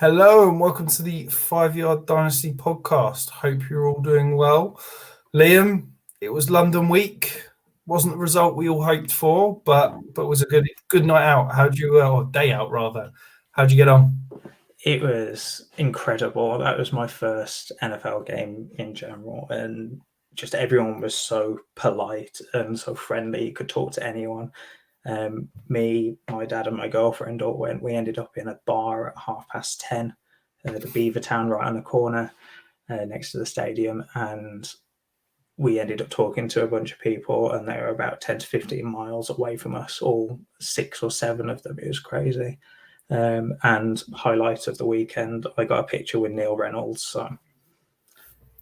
Hello and welcome to the 5 Yard Dynasty podcast. Hope you're all doing well. Liam, it was London week. Wasn't the result we all hoped for, but was a good night out. How'd you, or day out rather? How'd you get on? It was incredible. That was my first NFL game in general, and just everyone was so polite and so friendly. You could talk to anyone. Me, my dad, and my girlfriend all went. We ended up in a bar at 10:30, the Beavertown right on the corner next to the stadium, and we ended up talking to a bunch of people, and they were about 10 to 15 miles away from us, all 6 or 7 of them. It was crazy. And highlight of the weekend, I got a picture with Neil Reynolds. So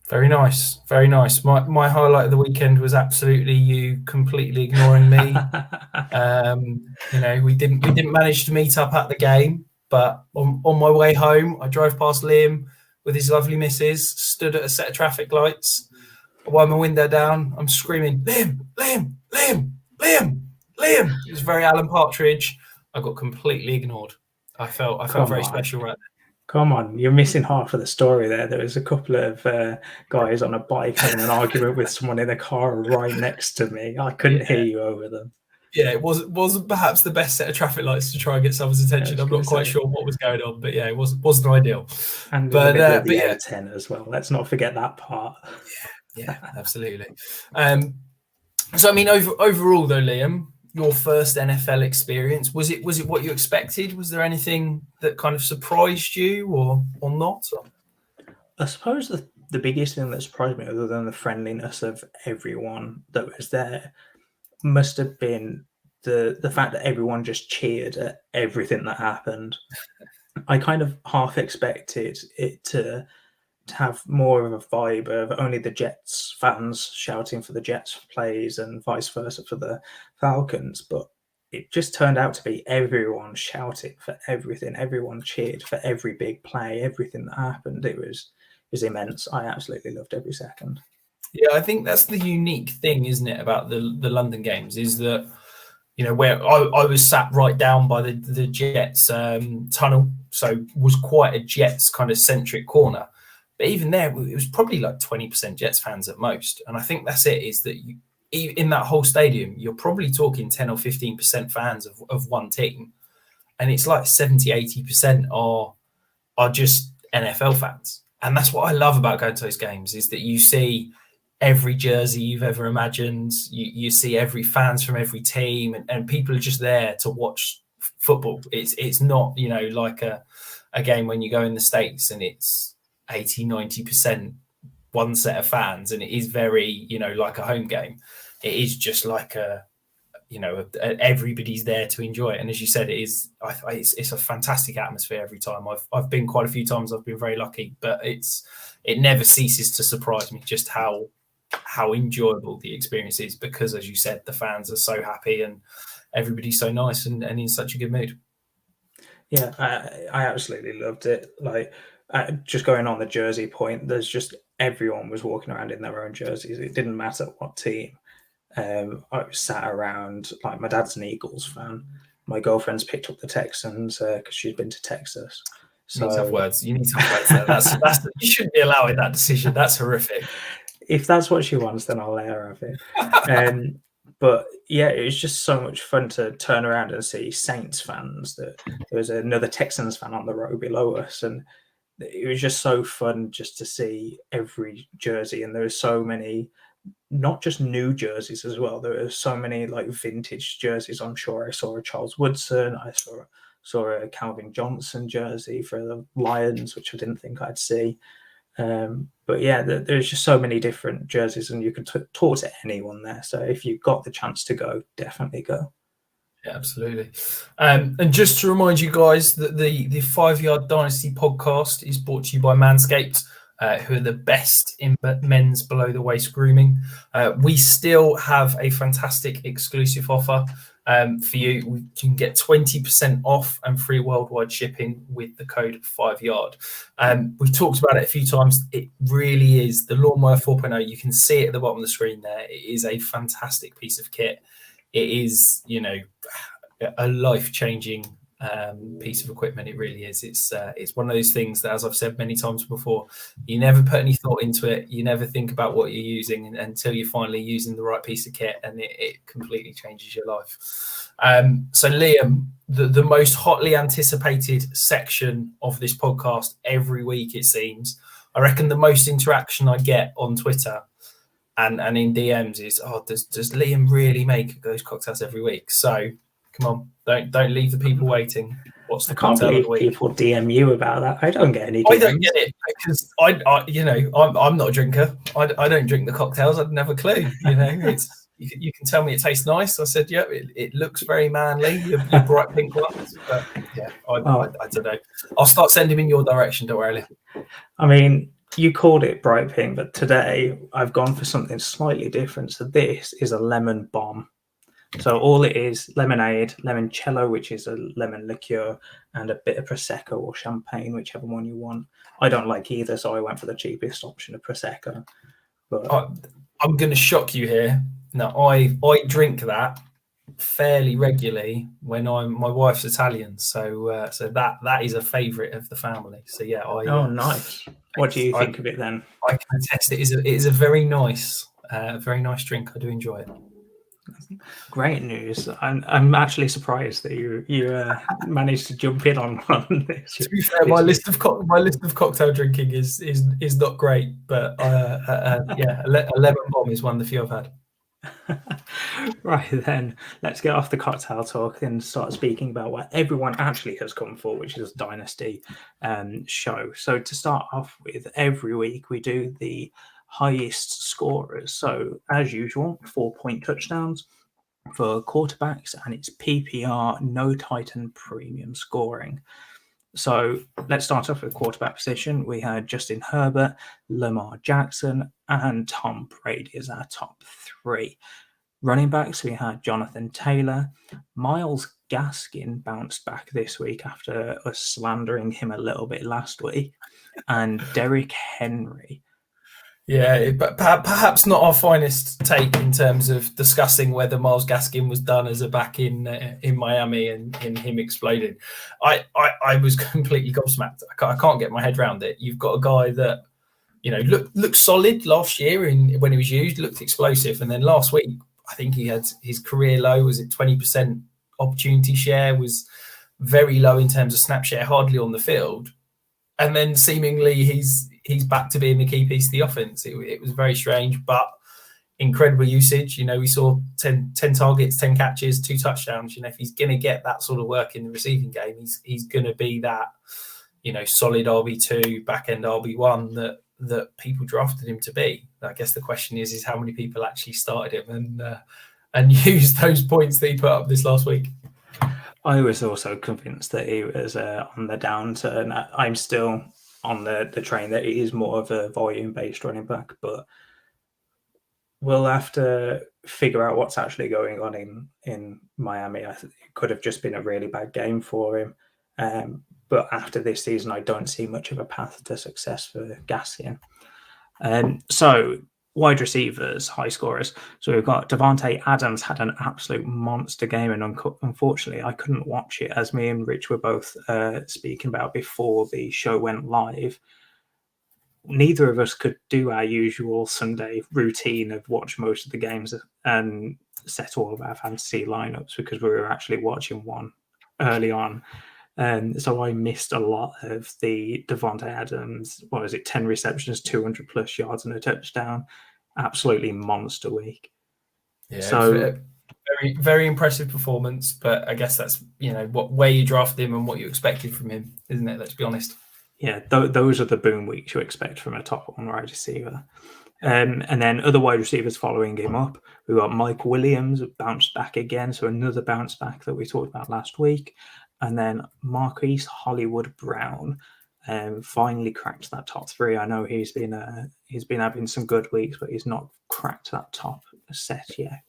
very nice, very nice. My highlight of the weekend was absolutely you completely ignoring me. We didn't manage to meet up at the game, but on my way home, I drove past Liam with his lovely missus, stood at a set of traffic lights. I wind my window down. I'm screaming, Liam, Liam, Liam, Liam, Liam. It was very Alan Partridge. I got completely ignored. I felt very special right there. Come on, you're missing half of the story there. There was a couple of guys on a bike having an argument with someone in a car right next to me. I couldn't hear you over them. Yeah, it wasn't perhaps the best set of traffic lights to try and get someone's attention. I'm not quite sure what was going on, but yeah, it wasn't ideal. And but the A10 as well. Let's not forget that part. Yeah, absolutely. So I mean, overall though, Liam, your first NFL experience, was it what you expected? Was there anything that kind of surprised you or not? I suppose the biggest thing that surprised me, other than the friendliness of everyone that was there, must have been the fact that everyone just cheered at everything that happened. I kind of half expected it to have more of a vibe of only the Jets fans shouting for the Jets plays and vice versa for the Falcons, but it just turned out to be everyone shouting for everything. Everyone cheered for every big play, everything that happened. It was immense. I absolutely loved every second. Yeah, I think that's the unique thing, isn't it, about the London games, is that, where I was sat right down by the Jets tunnel, so was quite a Jets kind of centric corner. But even there, it was probably like 20% Jets fans at most. And I think that's it, is that in that whole stadium, you're probably talking 10 or 15% fans of one team. And it's like 70, 80% are just NFL fans. And that's what I love about going to those games, is that you see every jersey you've ever imagined. You see every fans from every team, and people are just there to watch football. It's not, like a game when you go in the States and it's 80, 90% one set of fans, and it is very, like a home game. It is just like everybody's there to enjoy it. And as you said, it's a fantastic atmosphere every time. I've been quite a few times. I've been very lucky, but it never ceases to surprise me just how enjoyable the experience is, because, as you said, the fans are so happy and everybody's so nice and in such a good mood. Yeah, I absolutely loved it. Like, just going on the jersey point, there's just everyone was walking around in their own jerseys. It didn't matter what team. I was sat around, like, my dad's an Eagles fan. My girlfriend's picked up the Texans because she's been to Texas. So you need to have words. You need to have words there. That's you shouldn't be allowing that decision. That's horrific. If that's what she wants, then I'll let her have it. But yeah, it was just so much fun to turn around and see Saints fans. There was another Texans fan on the row below us, and it was just so fun just to see every jersey. And there were so many, not just new jerseys as well. There were so many like vintage jerseys. I'm sure I saw a Charles Woodson. I saw a Calvin Johnson jersey for the Lions, which I didn't think I'd see. But yeah, there's just so many different jerseys, and you can talk to anyone there. So if you've got the chance to go, definitely go. Yeah, absolutely. And just to remind you guys that the 5 Yard Dynasty podcast is brought to you by Manscaped, who are the best in men's below the waist grooming. We still have a fantastic exclusive offer for you. You can get 20% off and free worldwide shipping with the code 5Yard. We've talked about it a few times. It really is the Lawnmower 4.0. You can see it at the bottom of the screen there. It is a fantastic piece of kit. It is, a life-changing piece of equipment. It really is. It's one of those things that, as I've said many times before, you never put any thought into it. You never think about what you're using until you're finally using the right piece of kit, and it completely changes your life. So Liam, the most hotly anticipated section of this podcast every week, it seems. I reckon the most interaction I get on Twitter and in DMs is, does Liam really make those cocktails every week? So come on, don't leave the people waiting. What's the I can't cocktail of believe the week? people DM you about that. I don't get any DMs. I don't get it because I'm not a drinker. I don't drink the cocktails. I'd never clue. It's you can tell me it tastes nice. I said, yeah, it looks very manly. Your bright pink ones, but yeah, I don't know. I'll start sending in your direction. Don't worry. I mean, you called it bright pink, but today I've gone for something slightly different. So this is a lemon bomb. So all it is, lemonade, limoncello, which is a lemon liqueur, and a bit of Prosecco or champagne, whichever one you want. I don't like either, so I went for the cheapest option of Prosecco. But I'm going to shock you here. Now, I drink that fairly regularly when my wife's Italian, so that is a favourite of the family. So yeah, nice. What do you think of it then? I can attest it is a very nice drink. I do enjoy it. Great news! I'm actually surprised that you managed to jump in on one. To be fair, my list of cocktail drinking is not great, but yeah, a lemon bomb is one of the few I've had. Right then, let's get off the cocktail talk and start speaking about what everyone actually has come for, which is Dynasty show. So to start off with, every week we do the highest scorers. So as usual, 4-point touchdowns for quarterbacks, and it's PPR, no Titan premium scoring. So let's start off with quarterback position. We had Justin Herbert, Lamar Jackson, and Tom Brady as our top three. Running backs, we had Jonathan Taylor. Myles Gaskin bounced back this week after us slandering him a little bit last week. And Derrick Henry. Yeah, but perhaps not our finest take in terms of discussing whether Myles Gaskin was done as a back in Miami and in him exploding. I was completely gobsmacked. I can't get my head around it. You've got a guy that looked solid last year when he was used, looked explosive, and then last week I think he had his career low. Was it 20% opportunity share? Was very low in terms of snap share, hardly on the field, and then seemingly he's back to being the key piece of the offense. It was very strange, but incredible usage. We saw 10 targets, 10 catches, 2 touchdowns. If he's going to get that sort of work in the receiving game, he's going to be that, solid RB2, back-end RB1 that people drafted him to be. I guess the question is how many people actually started him and used those points that he put up this last week. I was also convinced that he was on the downturn. I'm still on the train that he is more of a volume-based running back, but we'll have to figure out what's actually going on in Miami. I think it could have just been a really bad game for him. But after this season, I don't see much of a path to success for Gaskin. So wide receivers, high scorers. So we've got Devonta Adams had an absolute monster game, and unfortunately, I couldn't watch it as me and Rich were both speaking about before the show went live. Neither of us could do our usual Sunday routine of watch most of the games and set all of our fantasy lineups because we were actually watching one early on. So I missed a lot of the Devonta Adams, 10 receptions, 200 plus yards and a touchdown. Absolutely monster week. Yeah, so very, very impressive performance, but I guess that's, where you drafted him and what you expected from him, isn't it? Let's be honest. Yeah, those are the boom weeks you expect from a top one wide receiver. And then other wide receivers following him up. We've got Mike Williams bounced back again, so another bounce back that we talked about last week. And then Marquise Hollywood Brown finally cracked that top 3. I know he's been having some good weeks, but he's not cracked that top set yet.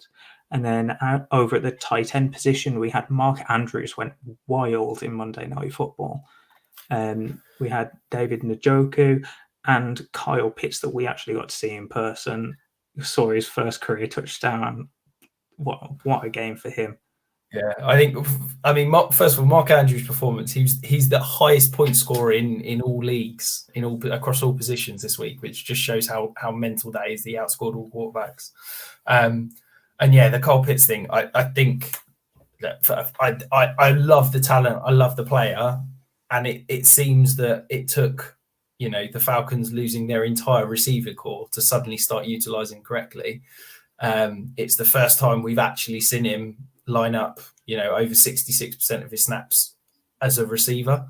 And then over at the tight end position, we had Mark Andrews went wild in Monday Night Football. We had David Njoku and Kyle Pitts that we actually got to see in person. Saw his first career touchdown. What a game for him. Yeah, first of all, Mark Andrews' performance, he's the highest point scorer in all leagues, across all positions this week, which just shows how mental that is. He outscored all quarterbacks. And yeah, the Cole Pitts thing, I think that I love the talent, I love the player, and it seems that it took, the Falcons losing their entire receiver core to suddenly start utilizing correctly. It's the first time we've actually seen him line up, over 66% of his snaps as a receiver.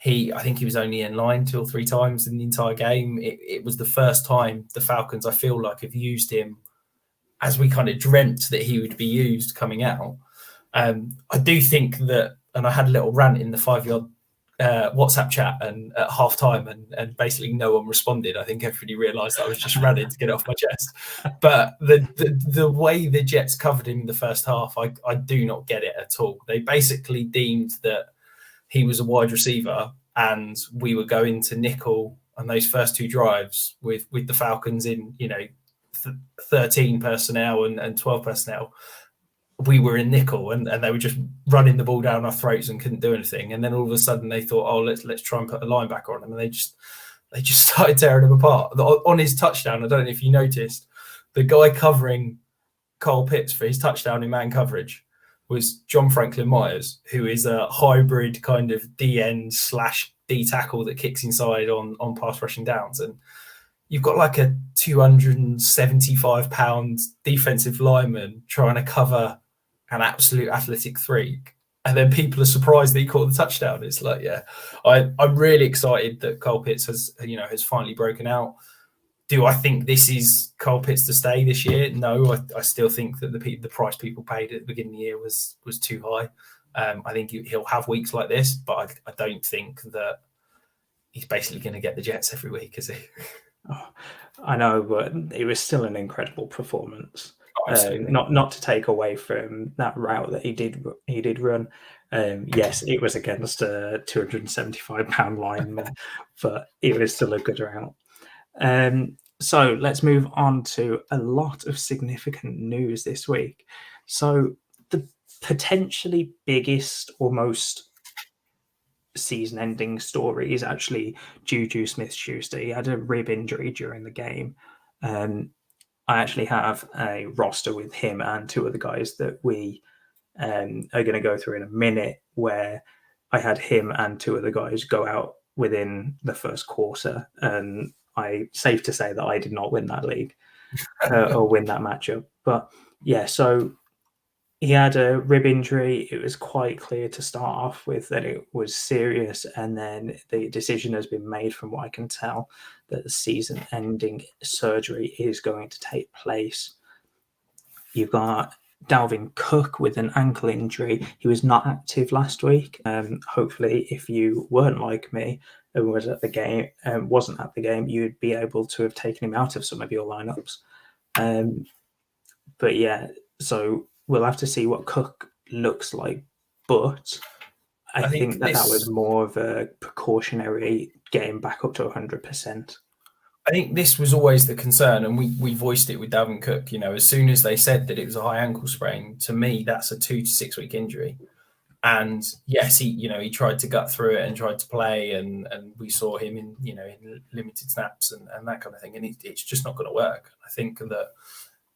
I think he was only in line 2 or 3 times in the entire game. It was the first time the Falcons, I feel like, have used him as we kind of dreamt that he would be used coming out. I do think that, and I had a little rant in the 5-yard WhatsApp chat and at halftime, and basically no one responded. I think everybody realised I was just ranting to get it off my chest. But the way the Jets covered him in the first half, I do not get it at all. They basically deemed that he was a wide receiver, and we were going to nickel on those first 2 drives with the Falcons in 13 personnel and 12 personnel. We were in nickel, and they were just running the ball down our throats and couldn't do anything. And then all of a sudden they thought, oh, let's try and put a linebacker on them, and they just started tearing him apart. On his touchdown, I don't know if you noticed, the guy covering Cole Pitts for his touchdown in man coverage was John Franklin Myers, who is a hybrid kind of DN/D tackle that kicks inside on pass rushing downs. And you've got like a 275-pound defensive lineman trying to cover an absolute athletic freak, and then people are surprised that he caught the touchdown. It's like, yeah, I'm really excited that Cole Pitts has finally broken out. Do I think this is Cole Pitts to stay this year? No, I still think that the price people paid at the beginning of the year was too high. I think he'll have weeks like this, but I don't think that he's basically going to get the Jets every week, is he? Oh, I know, but it was still an incredible performance. Not to take away from that route that he did run. Yes, it was against a 275-pound lineman, but it was still a good route. So let's move on to a lot of significant news this week. So the potentially biggest, almost season-ending story is actually Juju Smith-Schuster. He had a rib injury during the game. I actually have a roster with him and 2 other guys that we are going to go through in a minute, where I had him and 2 other guys go out within the first quarter, and safe to say that I did not win that league or win that matchup. But yeah, so he had a rib injury. It was quite clear to start off with that it was serious, and then the decision has been made, from what I can tell, that the season-ending surgery is going to take place. You've got Dalvin Cook with an ankle injury. He was not active last week. Hopefully, if you weren't like me and wasn't at the game, you'd be able to have taken him out of some of your lineups. But yeah, so we'll have to see what Cook looks like. But I think that was more of a precautionary getting back up to 100%. I think this was always the concern, and we voiced it with Dalvin Cook. As soon as they said that it was a high ankle sprain, to me, that's a 2 to 6 week injury. And yes, he tried to gut through it and tried to play, and we saw him in limited snaps and that kind of thing. And it's just not going to work. I think that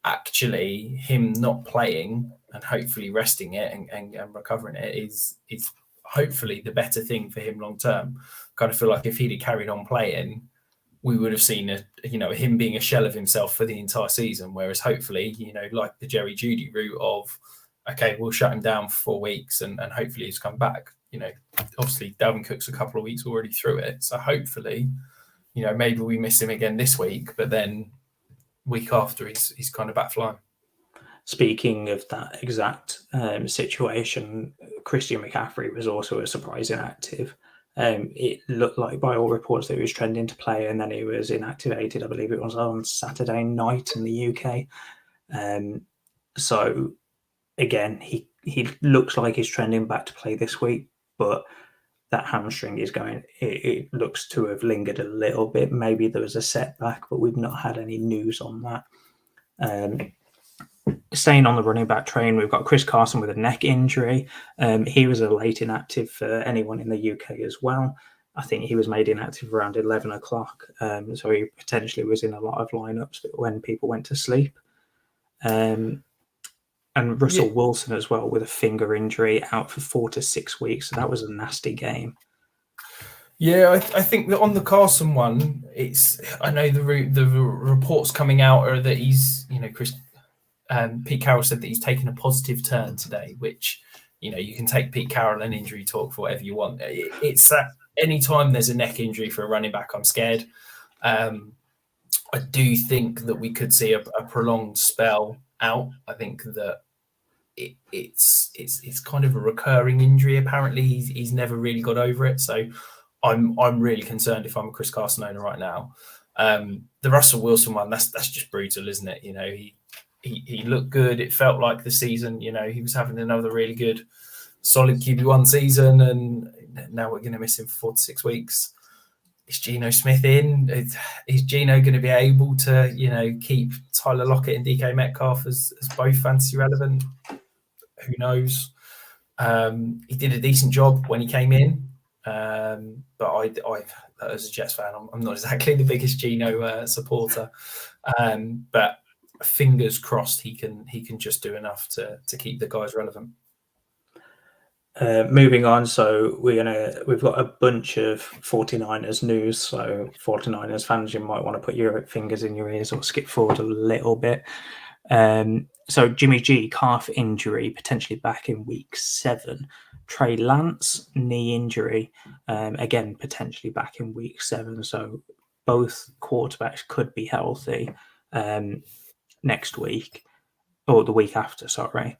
actually him not playing and hopefully resting it and recovering it is hopefully the better thing for him long term. Kind of feel like if he'd have carried on playing, we would have seen him being a shell of himself for the entire season. Whereas hopefully, like the Jerry Jeudy route of, okay, we'll shut him down for 4 weeks and hopefully he's come back. Obviously Dalvin Cook's a couple of weeks already through it. So hopefully, maybe we miss him again this week, but then week after he's kind of back flying. Speaking of that exact situation, Christian McCaffrey was also a surprise inactive. It looked like, by all reports, that he was trending to play, and then he was inactivated. I believe it was on Saturday night in the UK. So again, he looks like he's trending back to play this week, but that hamstring is going. It looks to have lingered a little bit. Maybe there was a setback, but we've not had any news on that. staying on the running back train, we've got Chris Carson with a neck injury. He was a late inactive for anyone in the UK as well. I think he was made inactive around 11 o'clock. So he potentially was in a lot of lineups when people went to sleep. And Russell Wilson as well with a finger injury, out for 4 to 6 weeks. So that was a nasty game. Yeah, I think that on the Carson one, I know the reports coming out are that he's, Pete Carroll said that he's taken a positive turn today, which, you can take Pete Carroll and injury talk for whatever you want. It's that anytime there's a neck injury for a running back, I'm scared. I do think that we could see a prolonged spell out. I think that it's kind of a recurring injury. Apparently, he's never really got over it. So I'm really concerned if I'm a Chris Carson owner right now. The Russell Wilson one, that's just brutal, isn't it? He looked good. It felt like the season, he was having another really good, solid QB1 season, and now we're going to miss him for 4 to 6 weeks. Is Gino Smith in? Is Gino going to be able to, keep Tyler Lockett and DK Metcalf as both fantasy relevant? Who knows? He did a decent job when he came in, but I as a Jets fan, I'm not exactly the biggest Gino supporter, but fingers crossed he can just do enough to keep the guys relevant. Moving on, so we've got a bunch of 49ers news. So 49ers fans, you might want to put your fingers in your ears or skip forward a little bit. So Jimmy G, calf injury, potentially back in week 7. Trey Lance, knee injury, again, potentially back in week 7. So both quarterbacks could be healthy next week, or the week after, sorry.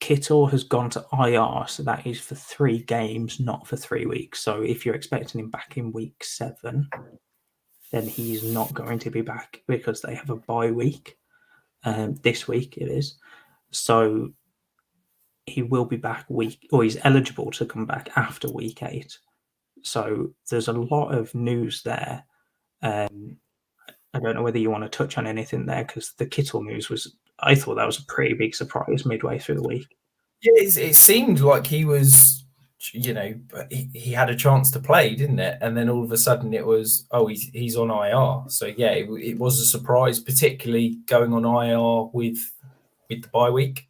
Kittle has gone to IR, so that is for 3 games, not for 3 weeks. So if you're expecting him back in week 7, then he's not going to be back because they have a bye week. This week it is. So he will be back he's eligible to come back after week 8. So there's a lot of news there. I don't know whether you want to touch on anything there, because the Kittle news I thought that was a pretty big surprise midway through the week. Yeah, it seemed like he was, he had a chance to play, didn't it? And then all of a sudden it was, he's on IR. So yeah, it was a surprise, particularly going on IR with the bye week,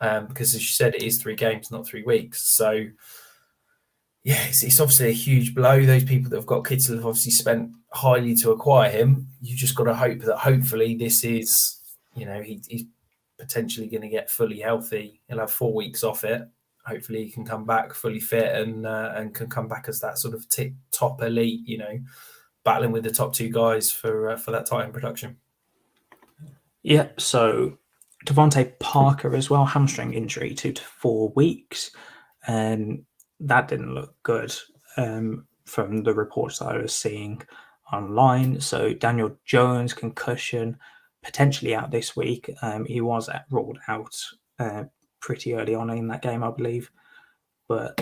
because as you said, it is 3 games, not 3 weeks. So yeah, it's obviously a huge blow. Those people that have got Kittle have obviously spent highly to acquire him. You just got to hope that hopefully this is, he's potentially going to get fully healthy. He'll have 4 weeks off it. Hopefully he can come back fully fit and can come back as that sort of top elite, battling with the top 2 guys for that Titan production. Yeah, so Devontae Parker as well, hamstring injury, 2 to 4 weeks. That didn't look good from the reports that I was seeing online. So Daniel Jones, concussion, potentially out this week. He was ruled out pretty early on in that game, I believe. But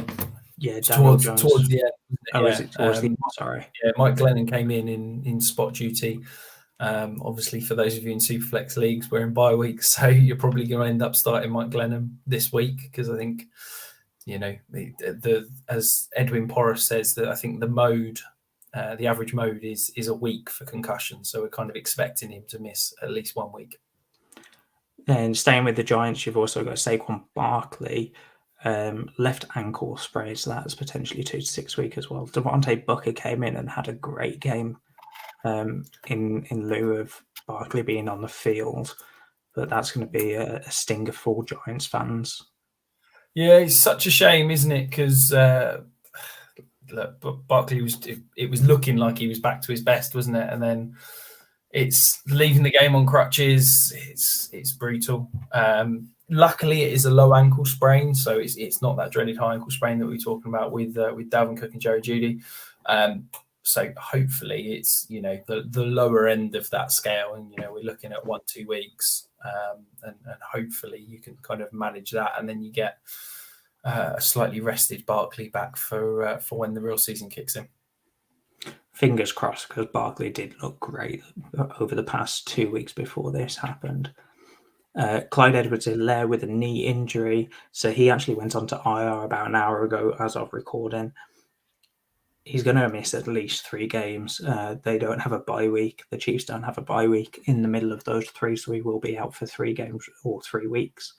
yeah, Daniel Jones. Towards the end. Is it towards the end? Sorry. Yeah, Mike Glennon came in spot duty. Obviously, for those of you in Superflex leagues, we're in bye week, so you're probably going to end up starting Mike Glennon this week, because I think, as Edwin Porras says, that I think the average mode is a week for concussion. So we're kind of expecting him to miss at least 1 week. And staying with the Giants, you've also got Saquon Barkley, left ankle sprain, so that's potentially 2 to 6 weeks as well. Devontae Booker came in and had a great game in lieu of Barkley being on the field, but that's going to be a stinger for Giants fans. Yeah, it's such a shame, isn't it? Because Barkley was looking like he was back to his best, wasn't it? And then it's leaving the game on crutches. It's brutal. Luckily, it is a low ankle sprain, so it's not that dreaded high ankle sprain that we were talking about with Dalvin Cook and Jerry Jeudy. So hopefully it's the lower end of that scale, and we're looking at 1-2 weeks, and hopefully you can kind of manage that, and then you get a slightly rested Barkley back for when the real season kicks in. Fingers crossed, because Barkley did look great over the past 2 weeks before this happened. Clyde Edwards-Helaire with a knee injury, so he actually went on to IR about an hour ago as of recording. He's going to miss at least 3 games. They don't have a bye week. The Chiefs don't have a bye week in the middle of those 3, so he will be out for 3 games or 3 weeks.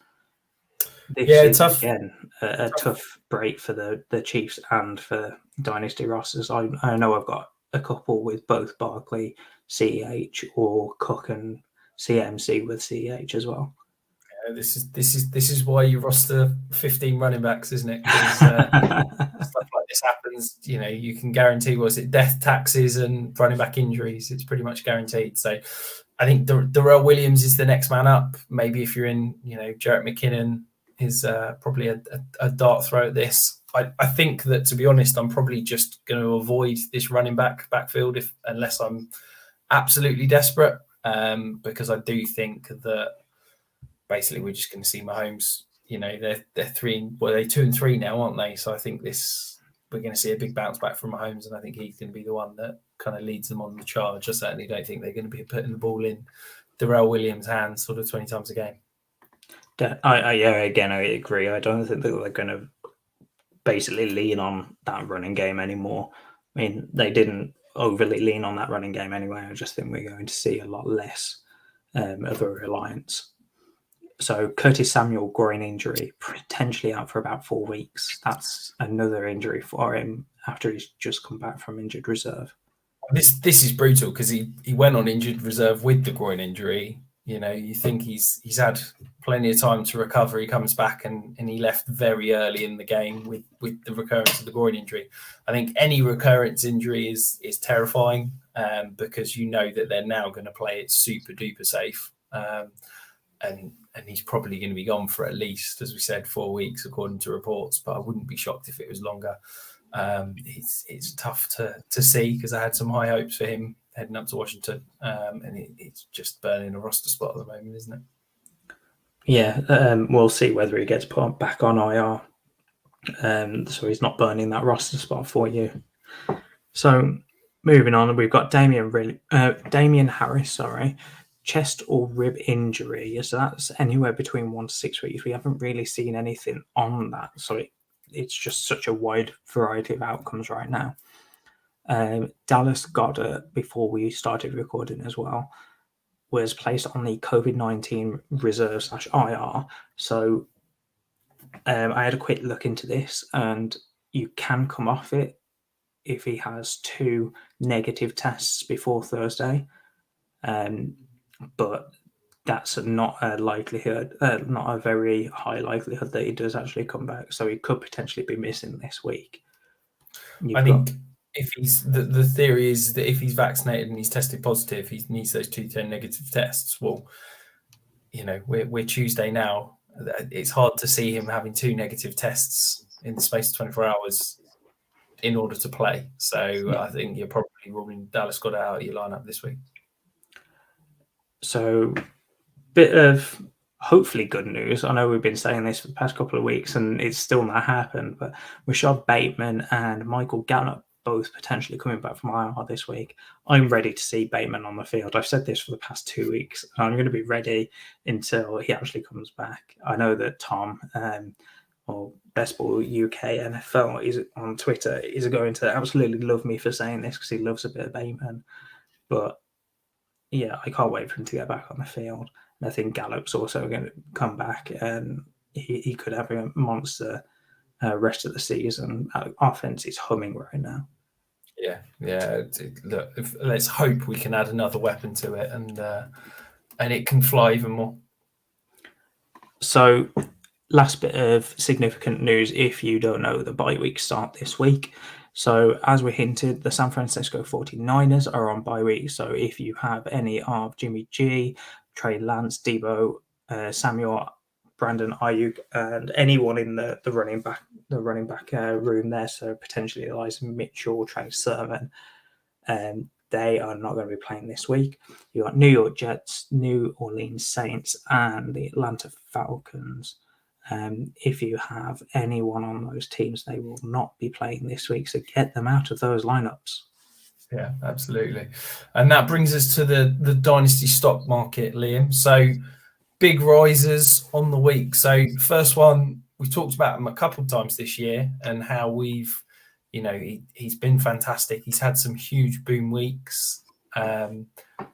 This is, tough. Again, a tough break for the Chiefs and for Dynasty rosters. I know I've got a couple with both Barkley, CEH, or Cook and CMC with CEH as well. Yeah, this is why you roster 15 running backs, isn't it? Stuff like this happens. You can guarantee death taxes and running back injuries. It's pretty much guaranteed. So I think Darrell Williams is the next man up. Maybe if you're in, Jarrett McKinnon is probably a dart throw at this. I think that, to be honest, I'm probably just going to avoid this running backfield unless I'm absolutely desperate, because I do think that basically we're just going to see Mahomes. They're 2-3 now, aren't they? So I think we're going to see a big bounce back from Mahomes, and I think he's going to be the one that kind of leads them on the charge. I certainly don't think they're going to be putting the ball in Darrell Williams' hands sort of 20 times a game. I agree. I don't think that they're going to basically lean on that running game anymore. I mean, they didn't overly lean on that running game anyway. I just think we're going to see a lot less of a reliance. So Curtis Samuel, groin injury, potentially out for about 4 weeks. That's another injury for him after he's just come back from injured reserve. This is brutal because he went on injured reserve with the groin injury. You think he's had plenty of time to recover. He comes back and he left very early in the game with the recurrence of the groin injury. I think any recurrence injury is terrifying, because that they're now going to play it super duper safe. And he's probably going to be gone for at least, as we said, 4 weeks, according to reports. But I wouldn't be shocked if it was longer. It's tough to see because I had some high hopes for him heading up to Washington, and it's just burning a roster spot at the moment, isn't it? Yeah, we'll see whether he gets put back on IR, so he's not burning that roster spot for you. So moving on, we've got Damian Harris, chest or rib injury. So that's anywhere between 1 to 6 weeks. We haven't really seen anything on that, so it's just such a wide variety of outcomes right now. Dallas Goedert, before we started recording as well, was placed on the COVID-19 reserve /IR. So I had a quick look into this, and you can come off it if he has 2 negative tests before Thursday. But that's not a likelihood, not a very high likelihood that he does actually come back. So he could potentially be missing this week. I think if he's the theory is that if he's vaccinated and he's tested positive, he needs those 2 negative tests. Well, we're Tuesday now. It's hard to see him having 2 negative tests in the space of 24 hours in order to play. So yeah. I think you're probably ruling Dallas Goedert out of your lineup this week. So, bit of hopefully good news. I know we've been saying this for the past couple of weeks and it's still not happened, but Rashad Bateman and Michael Gallup both potentially coming back from IR this week. I'm ready to see Bateman on the field. I've said this for the past 2 weeks. I'm going to be ready until he actually comes back. I know that Tom, or Best Ball UK NFL, is on Twitter, is going to absolutely love me for saying this because he loves a bit of Bateman. But yeah, I can't wait for him to get back on the field. And I think Gallup's also going to come back and he could have a monster rest of the season. Offense is humming right now. Yeah. Look, let's hope we can add another weapon to it and it can fly even more. So, last bit of significant news, if you don't know, the bye weeks start this week. So, as we hinted, the San Francisco 49ers are on bye week. So, if you have any of Jimmy G, Trey Lance, Debo, Samuel, Brandon Ayuk, and anyone in the running back room there, so potentially Elijah Mitchell, Trey Sermon, they are not going to be playing this week. You got New York Jets, New Orleans Saints, and the Atlanta Falcons. If you have anyone on those teams, they will not be playing this week, so get them out of those lineups. Yeah, absolutely. And that brings us to the Dynasty stock market, Liam. So big risers on the week. So first one, we talked about him a couple of times this year and how we've, he's been fantastic. He's had some huge boom weeks.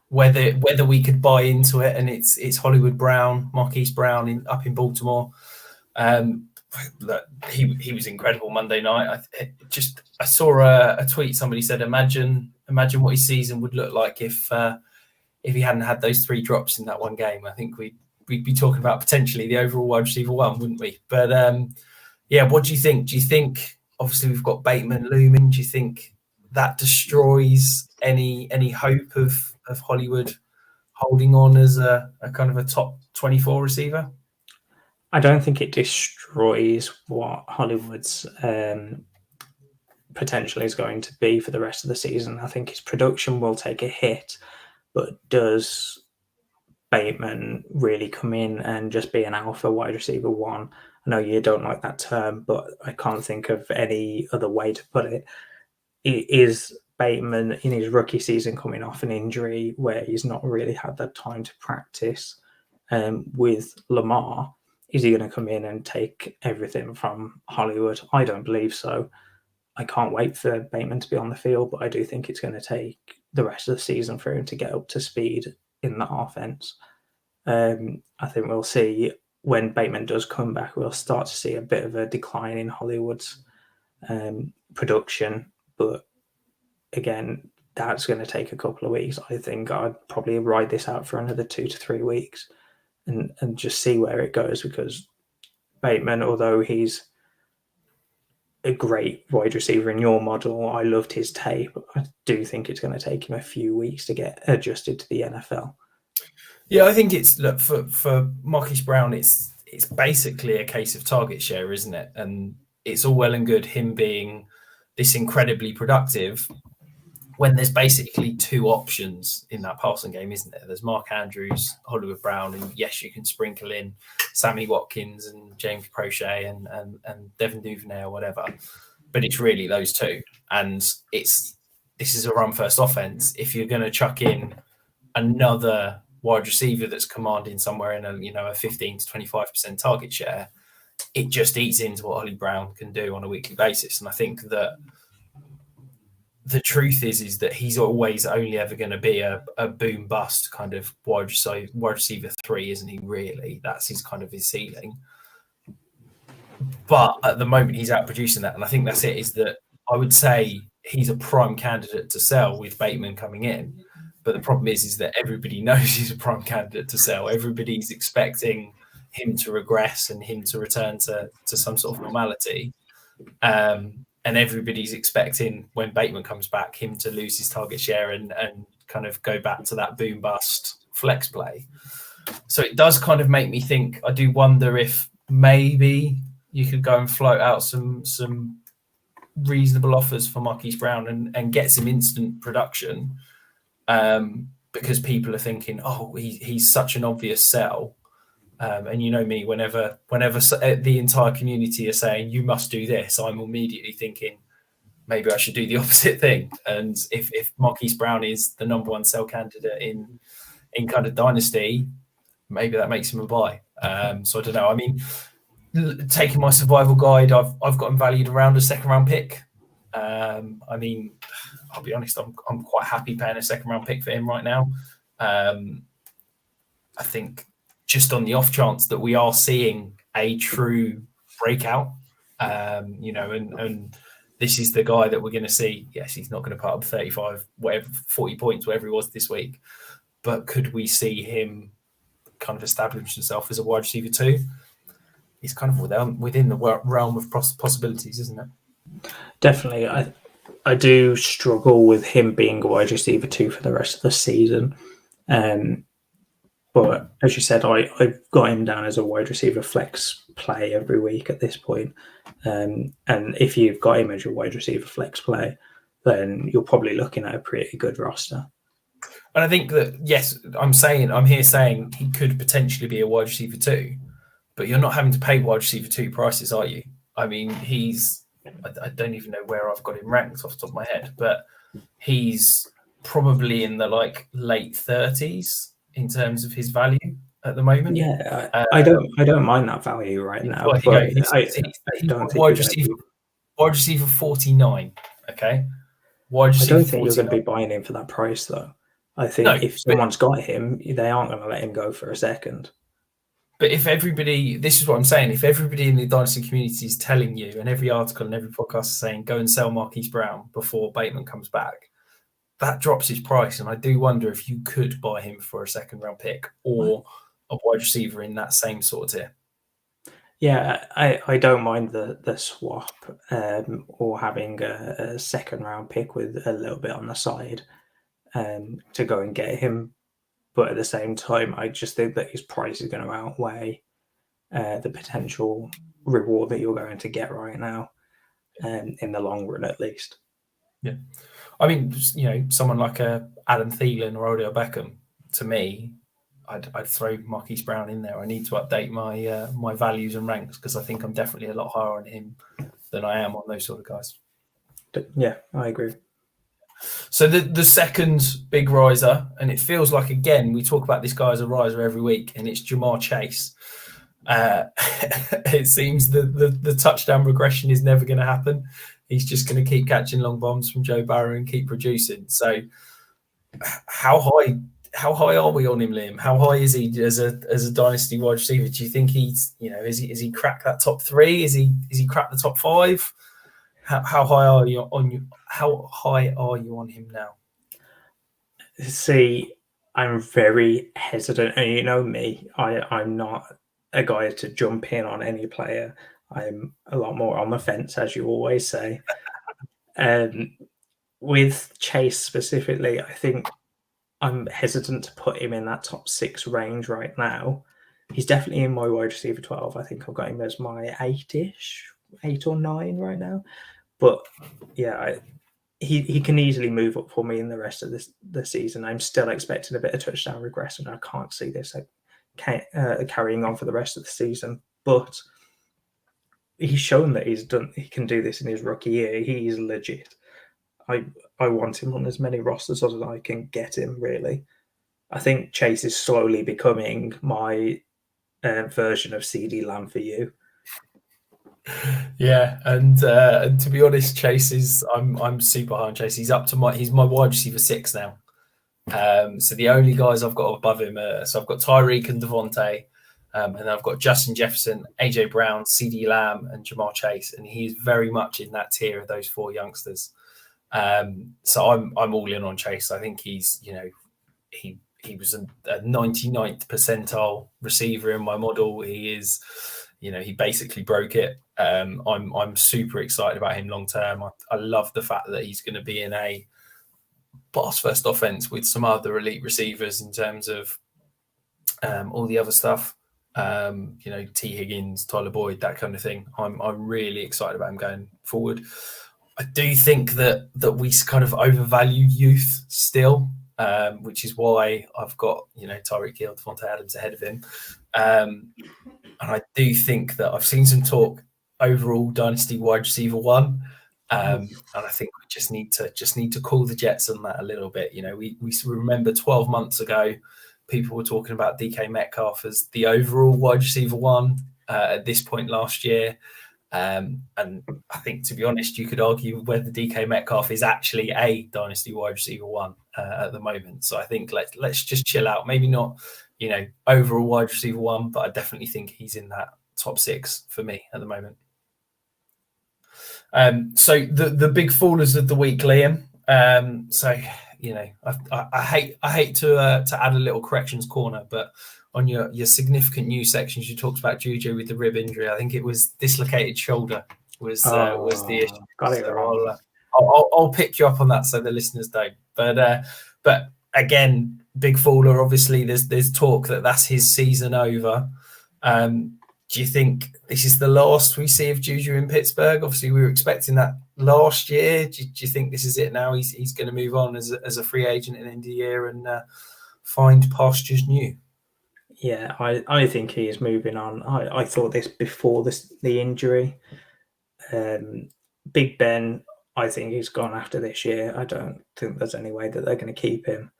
Whether we could buy into it, and it's Hollywood Brown, Marquise Brown up in Baltimore. He was incredible Monday night. I saw a tweet. Somebody said, "Imagine what his season would look like if he hadn't had those 3 drops in that one game." I think we'd be talking about potentially the overall wide receiver 1, wouldn't we? But what do you think? Do you think, obviously we've got Bateman looming, do you think that destroys any hope of Hollywood holding on as a kind of a top 24 receiver? I don't think it destroys what Hollywood's potential is going to be for the rest of the season. I think his production will take a hit, but does Bateman really come in and just be an alpha wide receiver 1? I know you don't like that term, but I can't think of any other way to put it. Is Bateman in his rookie season coming off an injury where he's not really had that time to practice with Lamar? Is he going to come in and take everything from Hollywood? I don't believe so. I can't wait for Bateman to be on the field, but I do think it's going to take the rest of the season for him to get up to speed in the offense. I think we'll see when Bateman does come back, we'll start to see a bit of a decline in Hollywood's production. But again, that's going to take a couple of weeks. I think I'd probably ride this out for another 2 to 3 weeks and just see where it goes, because Bateman, although he's a great wide receiver in your model, I loved his tape. I do think it's going to take him a few weeks to get adjusted to the NFL. Yeah, I think it's for Marquise Brown, it's basically a case of target share, isn't it? And it's all well and good him being this incredibly productive when there's basically 2 options in that passing game, isn't there? There's Mark Andrews, Hollywood Brown, and yes, you can sprinkle in Sammy Watkins and James Prochet and Devin Duvernay or whatever, but it's really those 2. And this is a run first offense. If you're going to chuck in another wide receiver that's commanding somewhere in a 15 to 25% target share, it just eats into what Holly Brown can do on a weekly basis. And I think that the truth is that he's always only ever going to be a boom bust kind of wide receiver 3, isn't he? Really, that's his kind of his ceiling. But at the moment, he's outproducing that, and I think that's it. Is that I would say he's a prime candidate to sell with Bateman coming in. But the problem is that everybody knows he's a prime candidate to sell. Everybody's expecting him to regress and him to return to some sort of normality. And everybody's expecting when Bateman comes back, him to lose his target share and kind of go back to that boom bust flex play. So it does kind of make me think, I do wonder if maybe you could go and float out some reasonable offers for Marquise Brown and get some instant production, because people are thinking, oh, he's such an obvious sell. And you know me, whenever the entire community are saying you must do this, I'm immediately thinking maybe I should do the opposite thing. And if Marquise Brown is the number 1 sell candidate in kind of Dynasty, maybe that makes him a buy. So I don't know. I mean, taking my survival guide, I've got him valued around a 2nd round pick. I mean, I'll be honest, I'm quite happy paying a 2nd round pick for him right now. I think just on the off chance that we are seeing a true breakout, and this is the guy that we're going to see. Yes, he's not going to put up 35, whatever, 40 points, whatever he was this week. But could we see him kind of establish himself as a wide receiver 2? He's kind of within the realm of possibilities, isn't it? Definitely. I do struggle with him being a wide receiver 2 for the rest of the season. But as you said, I've got him down as a wide receiver flex play every week at this point. And if you've got him as your wide receiver flex play, then you're probably looking at a pretty good roster. And I think that, yes, I'm here saying he could potentially be a wide receiver 2, but you're not having to pay wide receiver 2 prices, are you? I mean, I don't even know where I've got him ranked off the top of my head, but he's probably in the late 30s in terms of his value. at the moment. Yeah, I don't mind that value right now, Well, but he's I don't think wide you're going to receiver, be. wide receiver 49. Okay, wide I don't receiver think you're going 49. to be buying him for that price, though. I think No, if someone's got him, they aren't going to let him go for a second. but if everybody, this is what I'm saying, if everybody in the Dynasty community is telling you, and every article and every podcast is saying, go and sell Marquise Brown before Bateman comes back, that drops his price. And I do wonder if you could buy him for a second round pick or a wide receiver in that same sort of tier. Yeah, I don't mind the swap or having a second round pick with a little bit on the side to go and get him. But at the same time, I just think that his price is going to outweigh the potential reward that you're going to get right now, in the long run, at least. Yeah, I mean, someone like a Adam Thielen or Odell Beckham. To me, I'd throw Marquise Brown in there. I need to update my my values and ranks because I think I'm definitely a lot higher on him than I am on those sort of guys. Yeah, I agree. So the second big riser, and it feels like, again, we talk about this guy as a riser every week, and it's Jamar Chase. It seems the touchdown regression is never going to happen. He's just going to keep catching long bombs from Joe Barrow and keep producing. So how high are we on him, Liam? How high is he as a dynasty wide receiver? Do you think he's, is he cracked that top 3? Is he cracked the top 5? How high are you on on him now? See, I'm very hesitant, and you know me, I'm not a guy to jump in on any player. I'm a lot more on the fence, as you always say. With Chase specifically, I think I'm hesitant to put him in that top 6 range right now. He's definitely in my wide receiver 12. I think I've got him as my 8-ish, 8 or 9 right now. But yeah, he can easily move up for me in the rest of the season. I'm still expecting a bit of touchdown regression. I can't see this carrying on for the rest of the season. But he's shown that he can do this in his rookie year. He's legit. I want him on as many rosters as I can get him, really. I think Chase is slowly becoming my version of CD Lamb for you. Yeah, and to be honest, Chase is I'm super high on Chase. He's my wide receiver 6 now. So the only guys I've got above him so I've got Tyreek and Devonta, and then I've got Justin Jefferson, AJ Brown, CD Lamb, and Jamar Chase, and he's very much in that tier of those 4 youngsters. So I'm all in on Chase. I think he's he was a 99th percentile receiver in my model. He is, he basically broke it. I'm super excited about him long term. I love the fact that he's going to be in a pass first offense with some other elite receivers in terms of all the other stuff. T Higgins, Tyler Boyd, that kind of thing. I'm really excited about him going forward. I do think that we kind of overvalue youth still, which is why I've got Tyreek Hill, Devonta Adams ahead of him. And I do think that I've seen some talk overall dynasty wide receiver 1, and I think we just need to cool the jets on that a little bit. We remember 12 months ago, people were talking about DK Metcalf as the overall wide receiver 1 at this point last year. And I think, to be honest, you could argue whether DK Metcalf is actually a dynasty wide receiver 1 at the moment. So I think let's just chill out. Maybe not, overall wide receiver 1, but I definitely think he's in that top 6 for me at the moment. So the big fallers of the week, Liam. I hate to add a little corrections corner, but on your significant news sections, you talked about Juju with the rib injury. I think it was dislocated shoulder was the issue. Got it wrong. I'll pick you up on that so the listeners don't. But again, big faller. Obviously, there's talk that that's his season over. Do you think this is the last we see of Juju in Pittsburgh? Obviously, we were expecting that last year. Do you think this is it now? He's going to move on as a free agent at the end of the year and find pastures new? Yeah, I think he is moving on. I thought this before the injury. Big Ben, I think he's gone after this year. I don't think there's any way that they're going to keep him.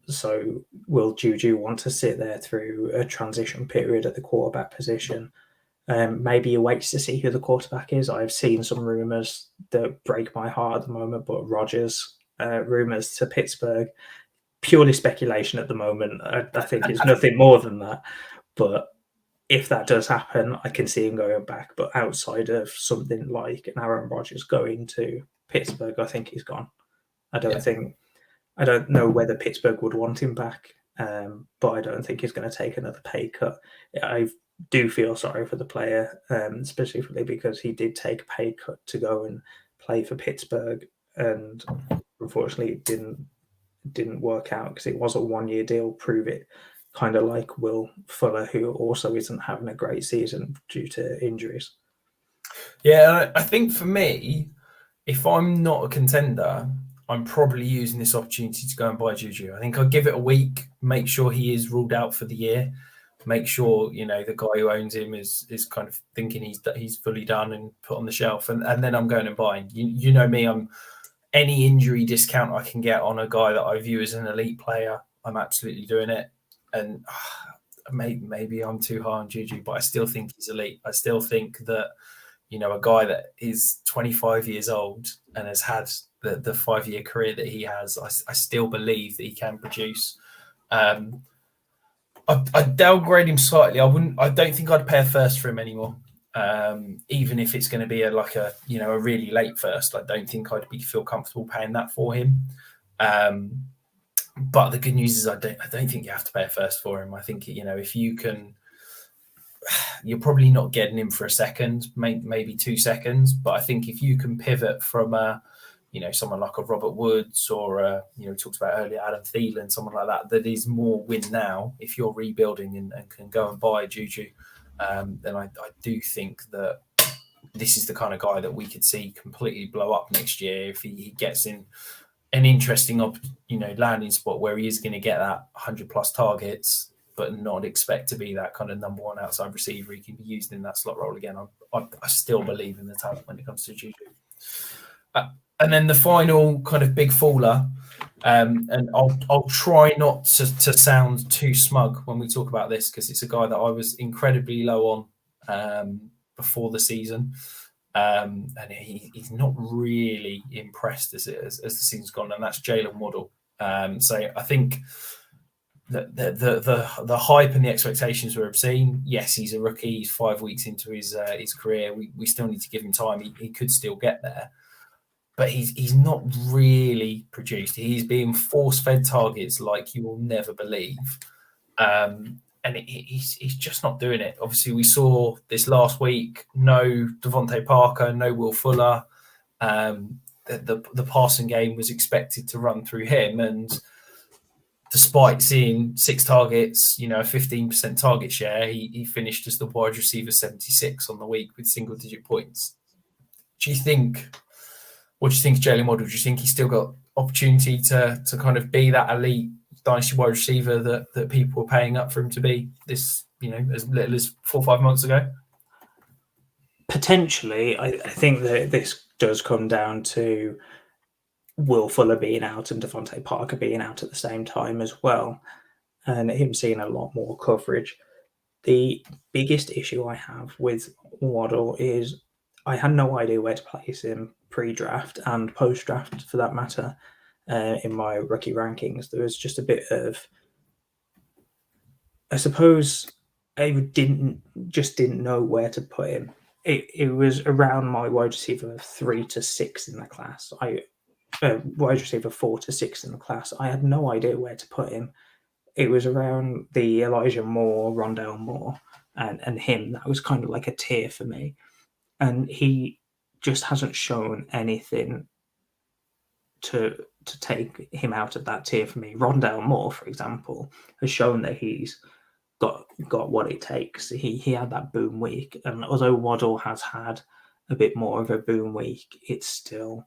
So will Juju want to sit there through a transition period at the quarterback position? Maybe he waits to see who the quarterback is. I've seen some rumors that break my heart at the moment, but Rodgers rumors to Pittsburgh, purely speculation at the moment. I think it's nothing more than that. But if that does happen, I can see him going back. But outside of something like an Aaron Rodgers going to Pittsburgh, I think he's gone. I don't know whether Pittsburgh would want him back, but I don't think he's going to take another pay cut. I do feel sorry for the player, specifically because he did take a pay cut to go and play for Pittsburgh, and unfortunately it didn't work out because it was a 1-year deal. Prove it, kind of like Will Fuller, who also isn't having a great season due to injuries. Yeah, I think for me, if I'm not a contender, I'm probably using this opportunity to go and buy Juju. I think I'll give it a week, make sure he is ruled out for the year, make sure the guy who owns him is kind of thinking he's fully done and put on the shelf, and then I'm going and buying. You know me, I'm any injury discount I can get on a guy that I view as an elite player, I'm absolutely doing it. And maybe I'm too high on Juju, but I still think he's elite. I still think that a guy that is 25 years old and has had the 5-year career that he has, I still believe that he can produce. I'd downgrade him slightly. I don't think I'd pay a first for him anymore. Even if it's going to be a really late first, I don't think I'd feel comfortable paying that for him. But the good news is I don't think you have to pay a first for him. I think if you can, you're probably not getting him for a second, maybe 2 seconds. But I think if you can pivot from someone like a Robert Woods or we talked about earlier Adam Thielen, someone like that is more win now. If you're rebuilding and can go and buy Juju, then I do think that this is the kind of guy that we could see completely blow up next year if he gets in an interesting landing spot where he is going to get that 100+ targets, but not expect to be that kind of number one outside receiver. He can be used in that slot role again. I still believe in the talent when it comes to Juju. And then the final kind of big faller, and I'll try not to sound too smug when we talk about this because it's a guy that I was incredibly low on before the season, and he's not really impressed as the season's gone, and that's Jalen Waddle. So I think the hype and the expectations were obscene. Yes, he's a rookie. He's 5 weeks into his career. We still need to give him time. He could still get there. But he's not really produced. He's being force-fed targets like you will never believe. And he's just not doing it. Obviously, we saw this last week, no Devonta Parker, no Will Fuller. The passing game was expected to run through him. And despite seeing 6 targets, a 15% target share, he finished as the wide receiver 76 on the week with single-digit points. What do you think of Jalen Waddle? Do you think he's still got opportunity to kind of be that elite dynasty wide receiver that people were paying up for him to be this, as little as 4 or 5 months ago? Potentially. I think that this does come down to Will Fuller being out and Devonta Parker being out at the same time as well, and him seeing a lot more coverage. The biggest issue I have with Waddle is I had no idea where to place him pre-draft and post-draft, for that matter, in my rookie rankings. There was just a bit of, I suppose, I didn't know where to put him. It was around my wide receiver 3 to 6 in the class. Wide receiver 4 to 6 in the class. I had no idea where to put him. It was around the Elijah Moore, Rondale Moore, and him. That was kind of like a tier for me. And he just hasn't shown anything to take him out of that tier for me. Rondale Moore, for example, has shown that he's got what it takes. He had that boom week, and although Waddle has had a bit more of a boom week, it's still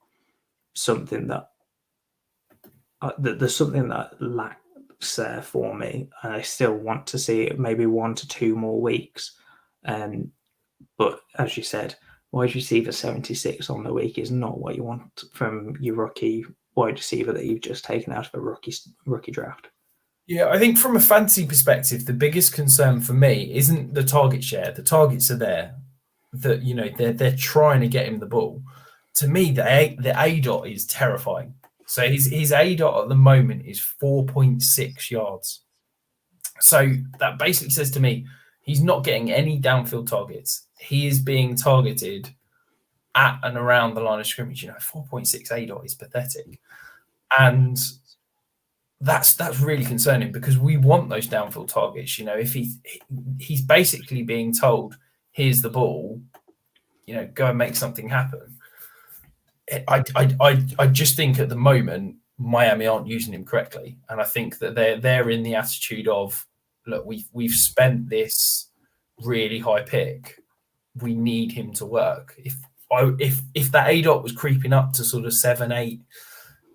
something that there's something that lacks there for me. I still want to see maybe 1 to 2 more weeks. But as you said, wide receiver 76 on the week is not what you want from your rookie wide receiver that you've just taken out of a rookie draft. Yeah, I think from a fantasy perspective, the biggest concern for me isn't the target share. The targets are there. That they're trying to get him the ball. To me, the A dot is terrifying. So his A dot at the moment is 4.6 yards. So that basically says to me he's not getting any downfield targets. He is being targeted at and around the line of scrimmage. 4.6 A dot is pathetic, and that's really concerning because we want those downfield targets. If he's basically being told, "Here's the ball, go and make something happen." I just think at the moment Miami aren't using him correctly, and I think that they're in the attitude of, look, we've spent this really high pick, we need him to work. If that A dot was creeping up to sort of 7-8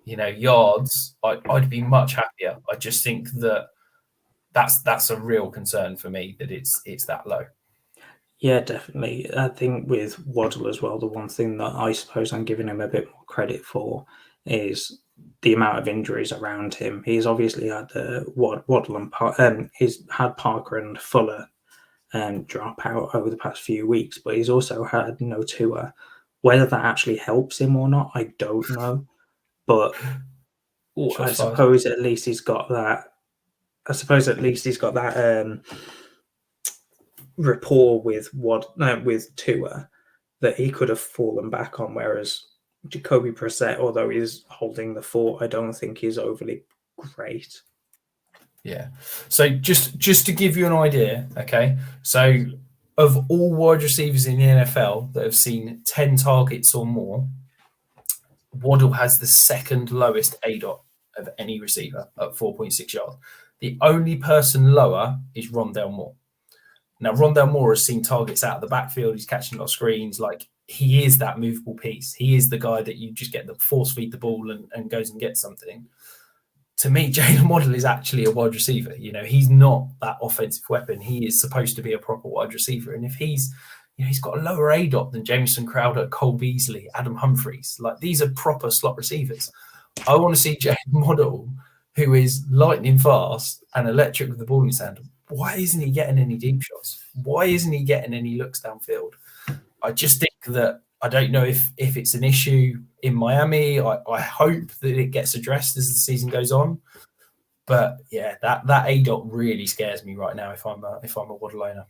yards, I'd be much happier. I just think that's a real concern for me that it's that low. Yeah, definitely. I think with Waddle as well, the one thing that I suppose I'm giving him a bit more credit for is the amount of injuries around him. He's obviously had Waddle and he's had Parker and Fuller drop out over the past few weeks, but he's also had no Tua. Whether that actually helps him or not, I don't know. But I suppose at least he's got that. Rapport with Tua that he could have fallen back on, whereas Jacoby Brissett, although he's holding the fort, I don't think he's overly great. Yeah. So just to give you an idea, okay. So of all wide receivers in the NFL that have seen 10 targets or more, Waddle has the second lowest A dot of any receiver at 4.6 yards. The only person lower is Rondale Moore. Now, Rondale Moore has seen targets out of the backfield. He's catching a lot of screens. Like, he is that movable piece. He is the guy that you just get the force feed the ball and goes and gets something. To me, Jalen Waddle is actually a wide receiver. He's not that offensive weapon. He is supposed to be a proper wide receiver. And if he's got a lower A dot than Jamison Crowder, Cole Beasley, Adam Humphries, like, these are proper slot receivers. I want to see Jalen Waddle, who is lightning fast and electric with the ball in his hand. Why isn't he getting any deep shots? Why isn't he getting any looks downfield? I just think that I don't know if it's an issue in Miami. I hope that it gets addressed as the season goes on. But yeah, that A dot really scares me right now if I'm a Waddle owner.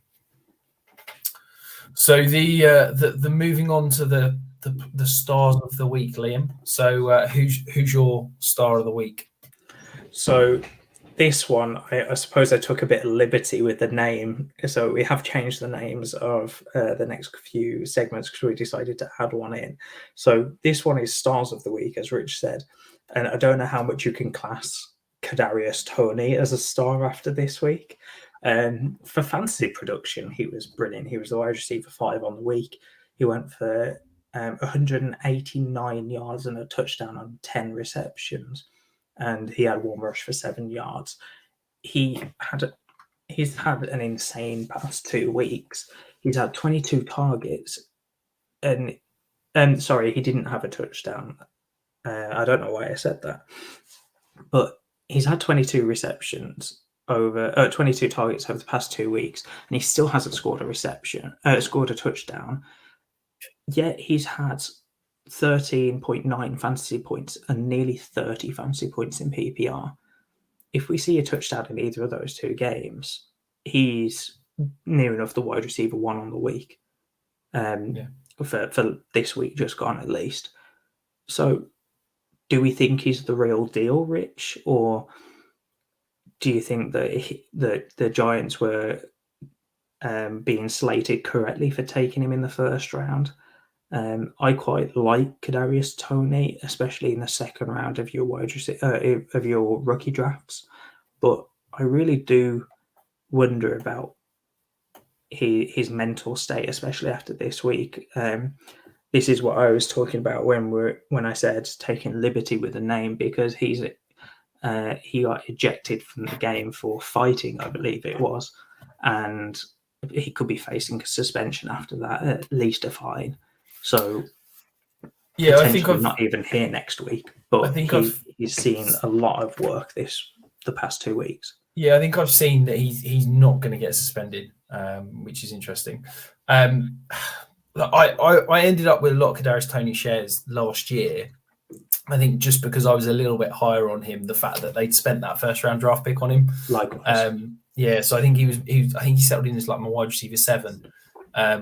So the moving on to the stars of the week, Liam. So who's your star of the week? So this one, I suppose I took a bit of liberty with the name. So we have changed the names of the next few segments because we decided to add one in. So this one is Stars of the Week, as Rich said. And I don't know how much you can class Kadarius Toney as a star after this week. For fantasy production, he was brilliant. He was the wide receiver 5 on the week. He went for 189 yards and a touchdown on 10 receptions. And he had one rush for 7 yards. He's had an insane past 2 weeks. He's had 22 targets, and sorry, he didn't have a touchdown. I don't know why I said that, but he's had 22 receptions over 22 targets over the past 2 weeks, and he still hasn't scored a touchdown. Yet he's had 13.9 fantasy points and nearly 30 fantasy points in PPR. If we see a touchdown in either of those 2 games, he's near enough the wide receiver 1 on the week. For this week just gone at least. So do we think he's the real deal, Rich? Or do you think that the Giants were being slated correctly for taking him in the first round? I quite like Kadarius Toney, especially in the second round of your of your rookie drafts, but I really do wonder about his mental state, especially after this week. This is what I was talking about when I said taking liberty with the name, because he got ejected from the game for fighting, I believe it was, and he could be facing suspension after that, at least a fine. So yeah, I think I'm not even here next week, but I think he's seen a lot of work this the past 2 weeks. Yeah, I think I've seen that he's not going to get suspended, which is interesting. I ended up with a lot of Kadarius Toney shares last year. I think just because I was a little bit higher on him, the fact that they'd spent that first round draft pick on him. Likewise. Yeah, so I think I think he settled in as like my wide receiver 7,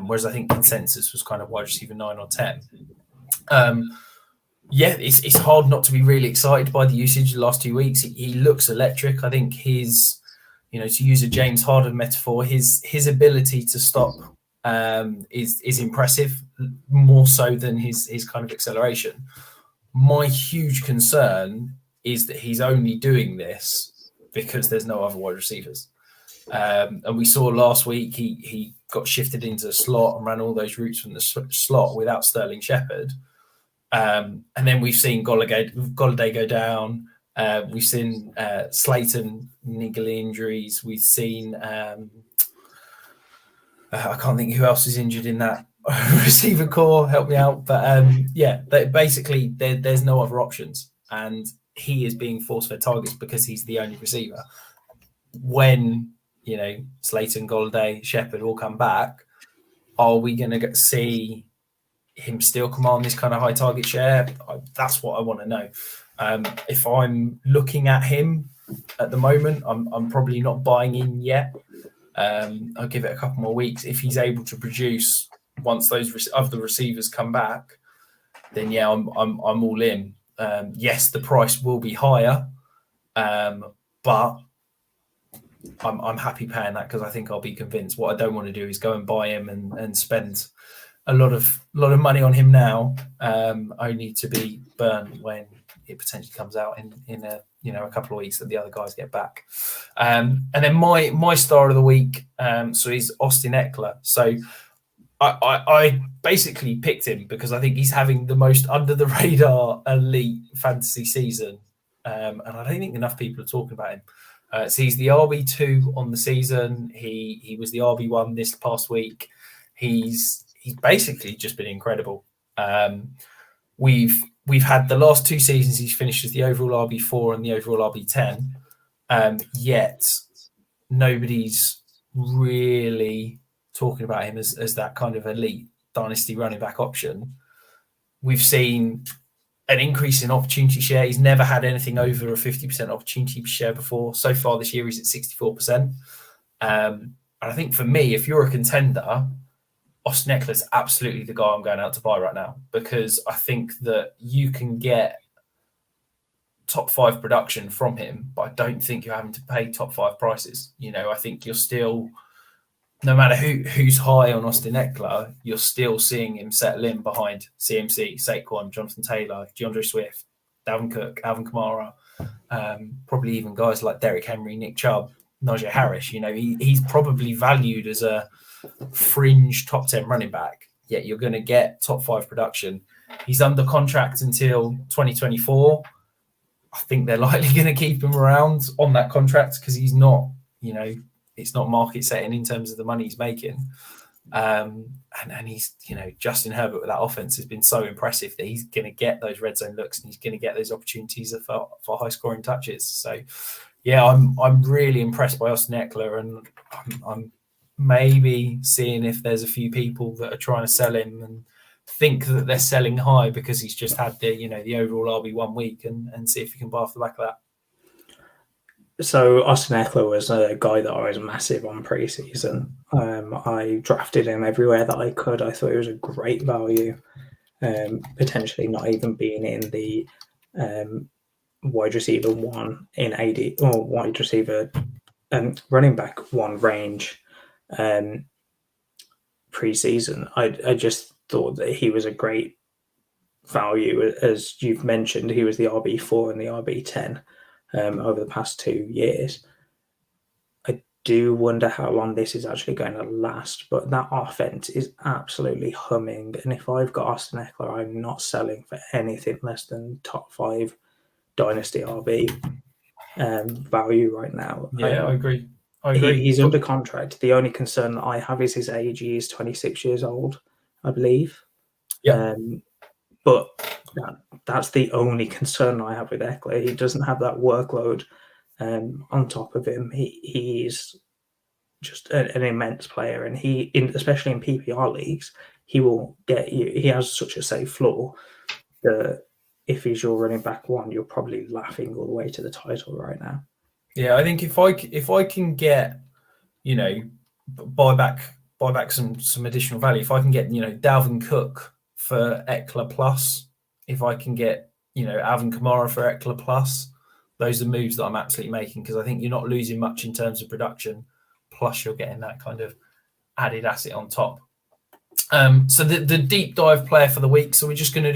whereas I think consensus was kind of wide receiver 9 or 10. Yeah, it's hard not to be really excited by the usage the last 2 weeks. He looks electric. I think his, to use a James Harden metaphor, his ability to stop is impressive, more so than his kind of acceleration. My huge concern is that he's only doing this because there's no other wide receivers. And we saw last week he got shifted into a slot and ran all those routes from the slot without Sterling Shepard. And then we've seen Golladay go down. We've seen Slayton niggly injuries. We've seen I can't think who else is injured in that receiver core. Help me out. But basically there's no other options, and he is being forced for targets because he's the only receiver. When Slayton, Golladay, Shepard all come back, are we going to see him still command this kind of high target share? That's what I want to know. If I'm looking at him at the moment, I'm probably not buying in yet. I'll give it a couple more weeks. If he's able to produce once those other receivers come back, then yeah, I'm all in. Yes, the price will be higher, but I'm happy paying that because I think I'll be convinced. What I don't want to do is go and buy him and spend a lot of money on him now, only to be burned when it potentially comes out in a couple of weeks that the other guys get back. And then my star of the week, so he's Austin Eckler. So I basically picked him because I think he's having the most under the radar elite fantasy season, and I don't think enough people are talking about him. So he's the RB2 on the season. He was the RB1 this past week. He's basically just been incredible. We've had the last 2 seasons he's finished as the overall RB4 and the overall RB10. Yet nobody's really talking about him as that kind of elite dynasty running back option. We've seen an increase in opportunity share. He's never had anything over a 50% opportunity share before. So far this year, he's at 64%. And I think for me, if you're a contender, Austin Eckler is absolutely the guy I'm going out to buy right now, because I think that you can get top 5 production from him, but I don't think you're having to pay top 5 prices. I think you're still, no matter who's high on Austin Eckler, you're still seeing him settle in behind CMC, Saquon, Jonathan Taylor, DeAndre Swift, Dalvin Cook, Alvin Kamara, probably even guys like Derrick Henry, Nick Chubb, Najee Harris. He's probably valued as a fringe top 10 running back, yet you're going to get top 5 production. He's under contract until 2024. I think they're likely going to keep him around on that contract because he's not, it's not market setting in terms of the money he's making. And he's, Justin Herbert with that offense has been so impressive that he's going to get those red zone looks and he's going to get those opportunities for high scoring touches. So yeah, I'm really impressed by Austin Eckler, and I'm maybe seeing if there's a few people that are trying to sell him and think that they're selling high because he's just had the overall RB1 week, and see if you can buy off the back of that. So Austin Eckler was a guy that I was massive on preseason. I drafted him everywhere that I could. I thought he was a great value, potentially not even being in the wide receiver 1 in AD or wide receiver running back 1 range preseason. I just thought that he was a great value. As you've mentioned, he was the RB4 and the RB10 over the past 2 years. I do wonder how long this is actually going to last, but that offense is absolutely humming. And if I've got Austin Eckler, I'm not selling for anything less than top 5 Dynasty RB value right now. Yeah, I agree. He's under contract. The only concern that I have is his age. He is 26 years old, I believe. Yeah. But that's the only concern I have with Eckler. He doesn't have that workload on top of him. He's just an immense player, and especially in PPR leagues, he will get you. He has such a safe floor that if he's your running back one, you're probably laughing all the way to the title right now. Yeah, I think if I can get, buy back some additional value, if I can get, Dalvin Cook for Eckler plus, if I can get, Alvin Kamara for Eckler plus, those are moves that I'm absolutely making, because I think you're not losing much in terms of production, plus you're getting that kind of added asset on top. So the deep dive player for the week. So we're just gonna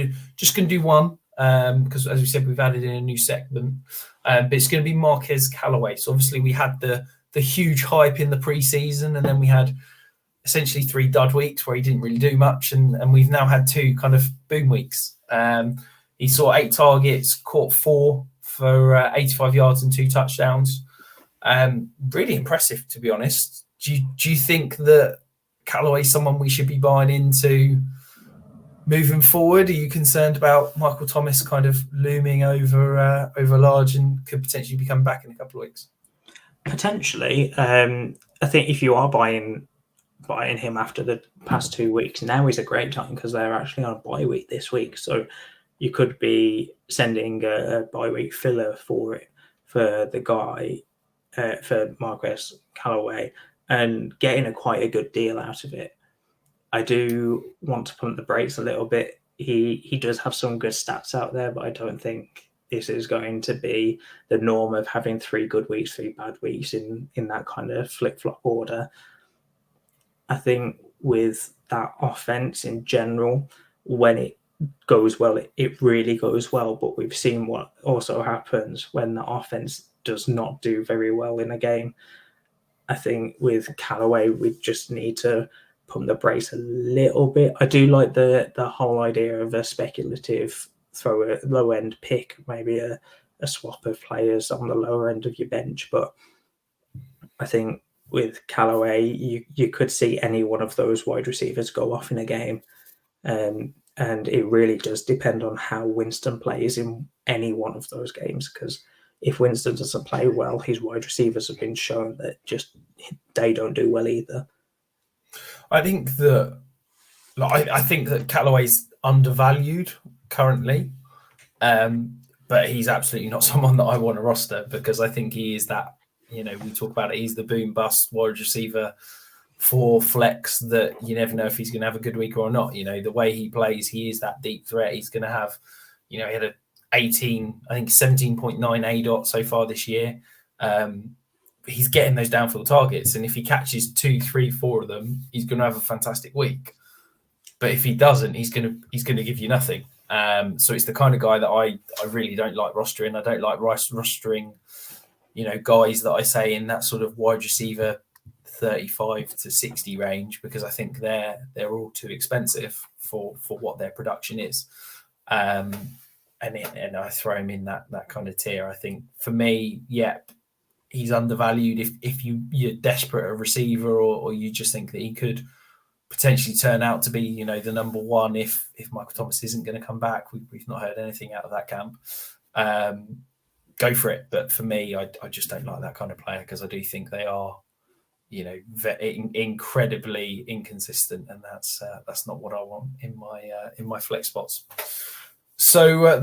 do one, because as we said, we've added in a new segment, but it's going to be Marquez Callaway. So obviously we had the huge hype in the preseason, and then we had essentially 3 dud weeks where he didn't really do much, and we've now had 2 kind of boom weeks. He saw 8 targets, caught 4 for 85 yards and 2 touchdowns. Really impressive, to be honest. Do you think that Callaway's someone we should be buying into moving forward? Are you concerned about Michael Thomas kind of looming over large and could potentially be coming back in a couple of weeks? Potentially. I think if you are buying him after the past 2 weeks, now is a great time, because they're actually on a bye week this week. So you could be sending a bye week filler for the guy, for Marquez Callaway, and getting quite a good deal out of it. I do want to pump the brakes a little bit. He does have some good stats out there, but I don't think this is going to be the norm of having 3 good weeks, 3 bad weeks in that kind of flip-flop order. I think with that offense in general, when it goes well, it really goes well. But we've seen what also happens when the offense does not do very well in a game. I think with Callaway, we just need to pump the brakes a little bit. I do like the whole idea of a speculative throw a low end pick, maybe a swap of players on the lower end of your bench. But I think with Callaway, you could see any one of those wide receivers go off in a game. And it really does depend on how Winston plays in any one of those games, because if Winston doesn't play well, his wide receivers have been shown that just they don't do well either. I think that Callaway's undervalued currently, but he's absolutely not someone that I want to roster, because I think he is that, we talk about it, he's the boom bust wide receiver for flex that you never know if he's going to have a good week or not. The way he plays, he is that deep threat. He's going to have, he had a 17.9 ADOT so far this year. He's getting those downfield targets, and if he catches 2, 3, 4 of them, he's going to have a fantastic week. But if he doesn't, he's going to give you nothing. So it's the kind of guy that I really don't like rostering. I don't like rostering, guys that I say in that sort of wide receiver 35 to 60 range, because I think they're all too expensive for what their production is. And I throw him in that kind of tier. I think for me, he's undervalued. If you're desperate a receiver, or you just think that he could potentially turn out to be, the number one if Michael Thomas isn't going to come back. We've not heard anything out of that camp. Go for it. But for me, I just don't like that kind of player, because I do think they are, incredibly inconsistent, and that's not what I want in my flex spots. So I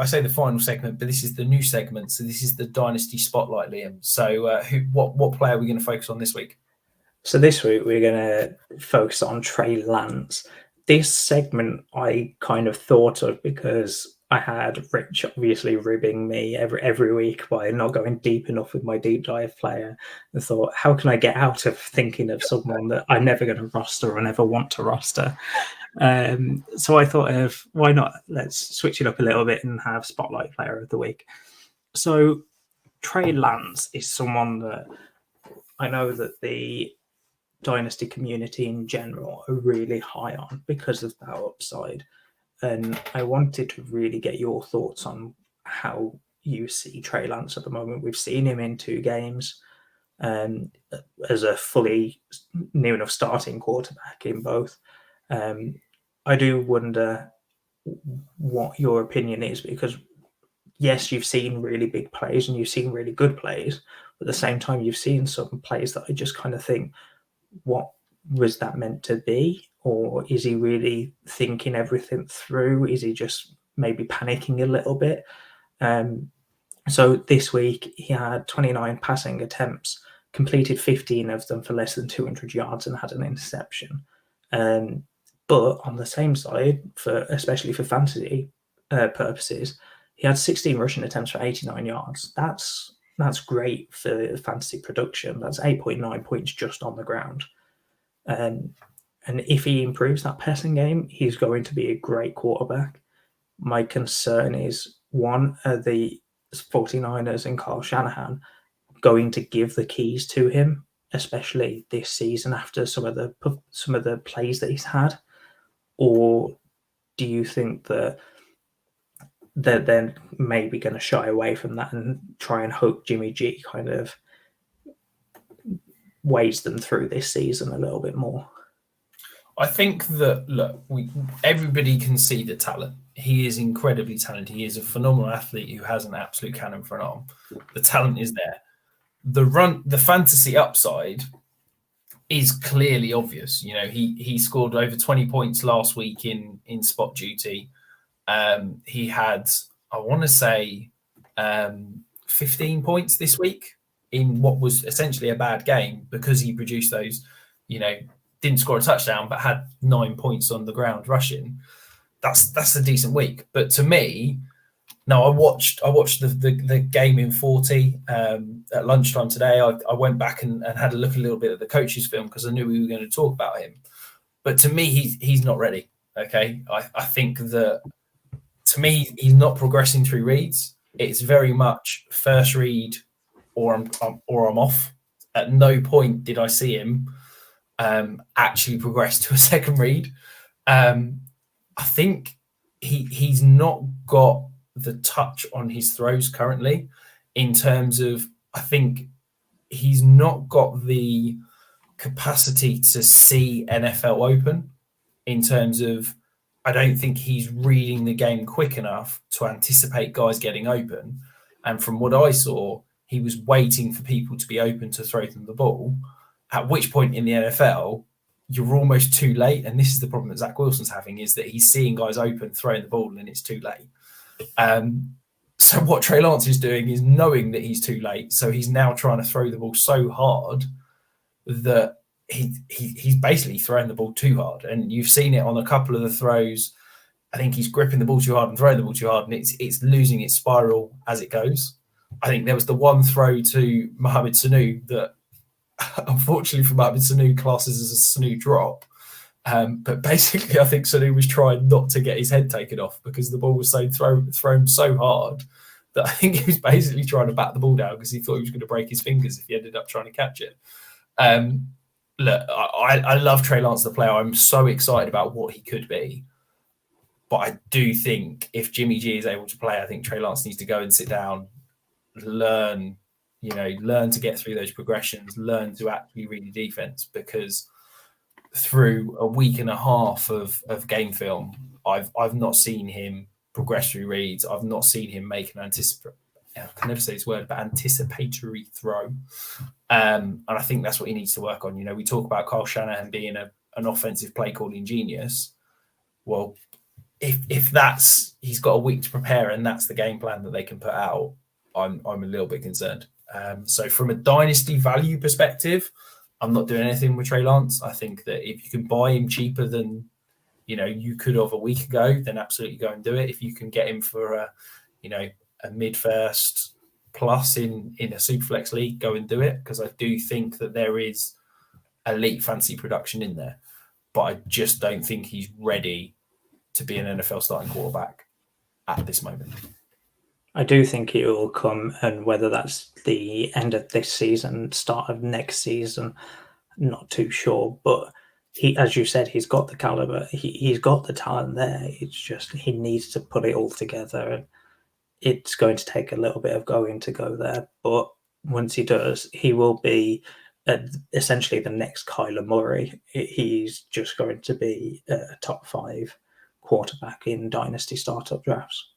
say the final segment, but this is the new segment. So this is the Dynasty Spotlight, Liam. So what player are we going to focus on this week? So this week we're going to focus on Trey Lance. This segment I kind of thought of because I had Rich obviously ribbing me every week by not going deep enough with my deep dive player, and thought, how can I get out of thinking of someone that I'm never going to roster or never want to roster? So I thought of, why not? Let's switch it up a little bit and have Spotlight Player of the Week. So Trey Lance is someone that I know that the Dynasty community in general are really high on because of that upside. And I wanted to really get your thoughts on how you see Trey Lance at the moment. We've seen him in 2 games as a fully new enough starting quarterback in both. I do wonder what your opinion is, because yes, you've seen really big plays and you've seen really good plays, but at the same time, you've seen some plays that I just kind of think, what was that meant to be? Or is he really thinking everything through? Is he just maybe panicking a little bit? So this week he had 29 passing attempts, completed 15 of them for less than 200 yards and had an interception. But on the same side, especially for fantasy purposes, he had 16 rushing attempts for 89 yards. That's great for fantasy production. That's 8.9 points just on the ground. And if he improves that passing game, he's going to be a great quarterback. My concern is, one, are the 49ers and Kyle Shanahan going to give the keys to him, especially this season after some of the plays that he's had? Or do you think that they're maybe going to shy away from that and try and hope Jimmy G kind of weighs them through this season a little bit more? I think that, look, everybody can see the talent. He is incredibly talented. He is a phenomenal athlete who has an absolute cannon for an arm. The talent is there. The fantasy upside is clearly obvious. You know, he scored over 20 points last week in spot duty. He had, I want to say, 15 points this week in what was essentially a bad game, because he produced those, you know, didn't score a touchdown, but had 9 points on the ground rushing. That's a decent week. But to me, no, I watched the game in 40 at lunchtime today. I went back and had a look a little bit at the coach's film because I knew we were going to talk about him. But to me, he's not ready. Okay, I think that, to me, he's not progressing through reads. It's very much first read or I'm off. At no point did I see him actually progress to a second read. I think he's not got the touch on his throws currently, in terms of, I think he's not got the capacity to see NFL open, in terms of, I don't think he's reading the game quick enough to anticipate guys getting open. And from what I saw, he was waiting for people to be open to throw them the ball, at which point in the NFL, you're almost too late. And this is the problem that Zach Wilson's having, is that he's seeing guys open, throwing the ball, and it's too late. So what Trey Lance is doing is knowing that he's too late. So he's now trying to throw the ball so hard that he's basically throwing the ball too hard. And you've seen it on a couple of the throws. I think he's gripping the ball too hard and throwing the ball too hard, and it's losing its spiral as it goes. I think there was the one throw to Mohamed Sanu that, unfortunately for Mohamed Sanu, classes as a Sanu drop. But basically, I think Sanu was trying not to get his head taken off because the ball was so thrown so hard that I think he was basically trying to bat the ball down because he thought he was going to break his fingers if he ended up trying to catch it. Look, I love Trey Lance, the player. I'm so excited about what he could be. But I do think if Jimmy G is able to play, I think Trey Lance needs to go and sit down, learn to get through those progressions, learn to actually read the defense, because through a week and a half of game film, I've not seen him progress through reads. I've not seen him make an I can never say this word, but anticipatory throw. And I think that's what he needs to work on. You know, we talk about Kyle Shanahan being an offensive play calling genius. Well, if that's, he's got a week to prepare and that's the game plan that they can put out, I'm a little bit concerned. So from a dynasty value perspective, I'm not doing anything with Trey Lance. I think that if you can buy him cheaper than, you know, you could have a week ago, then absolutely go and do it. If you can get him for a mid-first plus in a Superflex league, go and do it, because I do think that there is elite fantasy production in there. But I just don't think he's ready to be an NFL starting quarterback at this moment. I do think it will come, and whether that's the end of this season, start of next season, not too sure. But he, as you said, he's got the caliber, he's got the talent there. It's just he needs to put it all together, and it's going to take a little bit of going to go there. But once he does, he will be essentially the next Kyler Murray. He's just going to be a top 5 quarterback in dynasty startup drafts.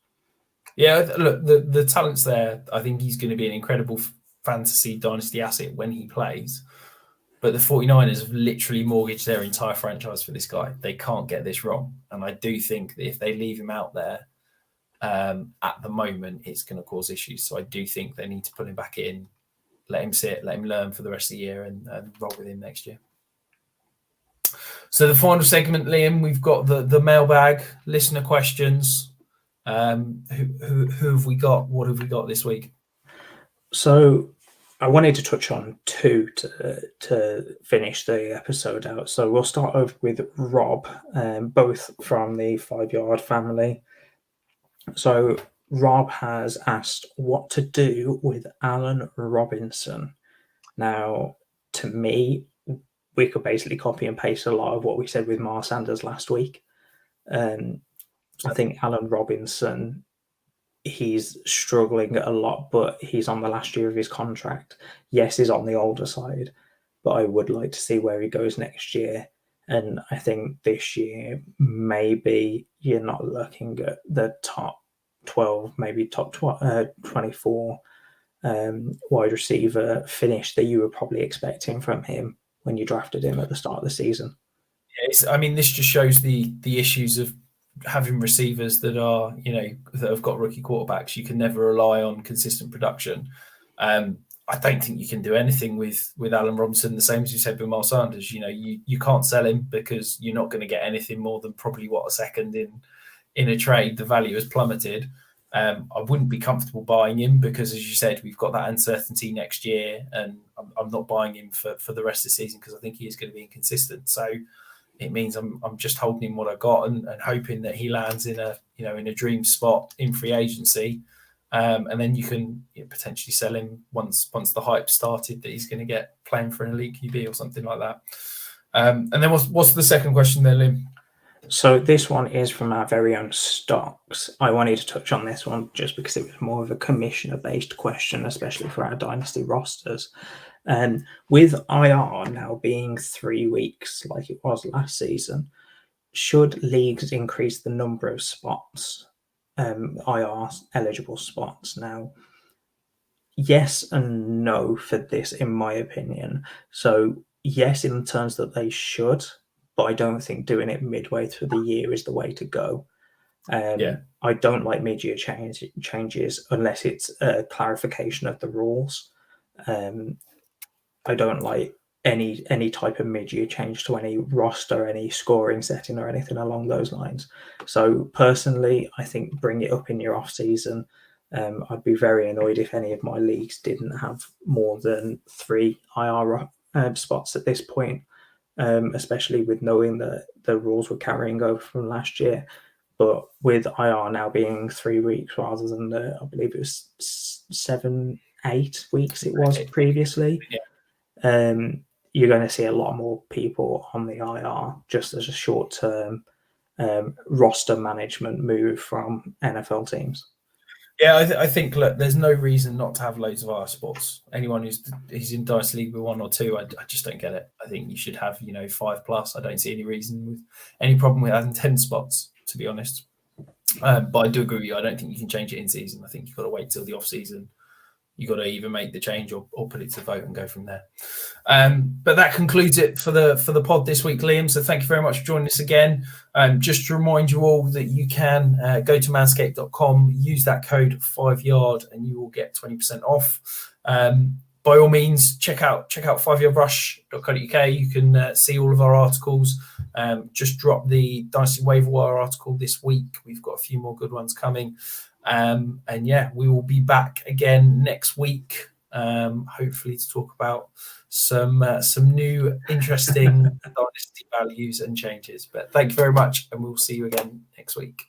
Yeah, look, the talent's there. I think he's going to be an incredible fantasy dynasty asset when he plays. But the 49ers have literally mortgaged their entire franchise for this guy. They can't get this wrong. And I do think that if they leave him out there at the moment, it's going to cause issues. So I do think they need to put him back in, let him sit, let him learn for the rest of the year and roll with him next year. So the final segment, Liam, we've got the mailbag, listener questions. Who have we got? What have we got this week? So I wanted to touch on two to finish the episode out. So we'll start over with Rob, both from the 5 Yard family. So Rob has asked what to do with Allen Robinson. Now, to me, we could basically copy and paste a lot of what we said with Miles Sanders last week. I think Allen Robinson, he's struggling a lot, but he's on the last year of his contract. Yes, he's on the older side, but I would like to see where he goes next year. And I think this year, maybe you're not looking at the top 12, maybe top 24 wide receiver finish that you were probably expecting from him when you drafted him at the start of the season. Yeah, I mean, this just shows the issues of having receivers that are, that have got rookie quarterbacks. You can never rely on consistent production. I don't think you can do anything with Allen Robinson, the same as you said with Miles Sanders. You can't sell him because you're not going to get anything more than probably a second in a trade. The value has plummeted. I wouldn't be comfortable buying him because, as you said, we've got that uncertainty next year, and I'm not buying him for the rest of the season because I think he is going to be inconsistent. So it means I'm just holding him what I got and hoping that he lands in a dream spot in free agency, and then you can potentially sell him once the hype started that he's going to get playing for an elite QB or something like that. And then what's the second question there, Liam? So this one is from our very own Stocks. I wanted to touch on this one just because it was more of a commissioner-based question, especially for our dynasty rosters. With IR now being 3 weeks like it was last season, should leagues increase the number of spots, IR eligible spots? Now, yes and no for this, in my opinion. So yes, in terms that they should, but I don't think doing it midway through the year is the way to go. I don't like mid-year changes unless it's a clarification of the rules. I don't like any type of mid-year change to any roster, any scoring setting or anything along those lines. So personally, I think bring it up in your off-season. I'd be very annoyed if any of my leagues didn't have more than 3 IR spots at this point. Especially with knowing that the rules were carrying over from last year. But with IR now being 3 weeks rather than I believe it was 7, 8 weeks it was previously, you're going to see a lot more people on the IR just as a short-term roster management move from NFL teams. Yeah, I think, look, there's no reason not to have loads of IR spots. Anyone who's in Dynasty League with 1 or 2, I just don't get it. I think you should have 5+. I don't see any reason with any problem with having 10 spots, to be honest. But I do agree with you. I don't think you can change it in season. I think you've got to wait till the off season. You've got to either make the change or put it to vote and go from there. But that concludes it for the pod this week, Liam. So thank you very much for joining us again. Just to remind you all that you can go to manscaped.com, use that code 5yard, and you will get 20% off. By all means, check out 5yardrush.co.uk. You can see all of our articles. Just drop the Dynasty Waiver Wire article this week. We've got a few more good ones coming. And yeah, we will be back again next week, hopefully to talk about some new interesting dynasty values and changes. But thank you very much, and we'll see you again next week.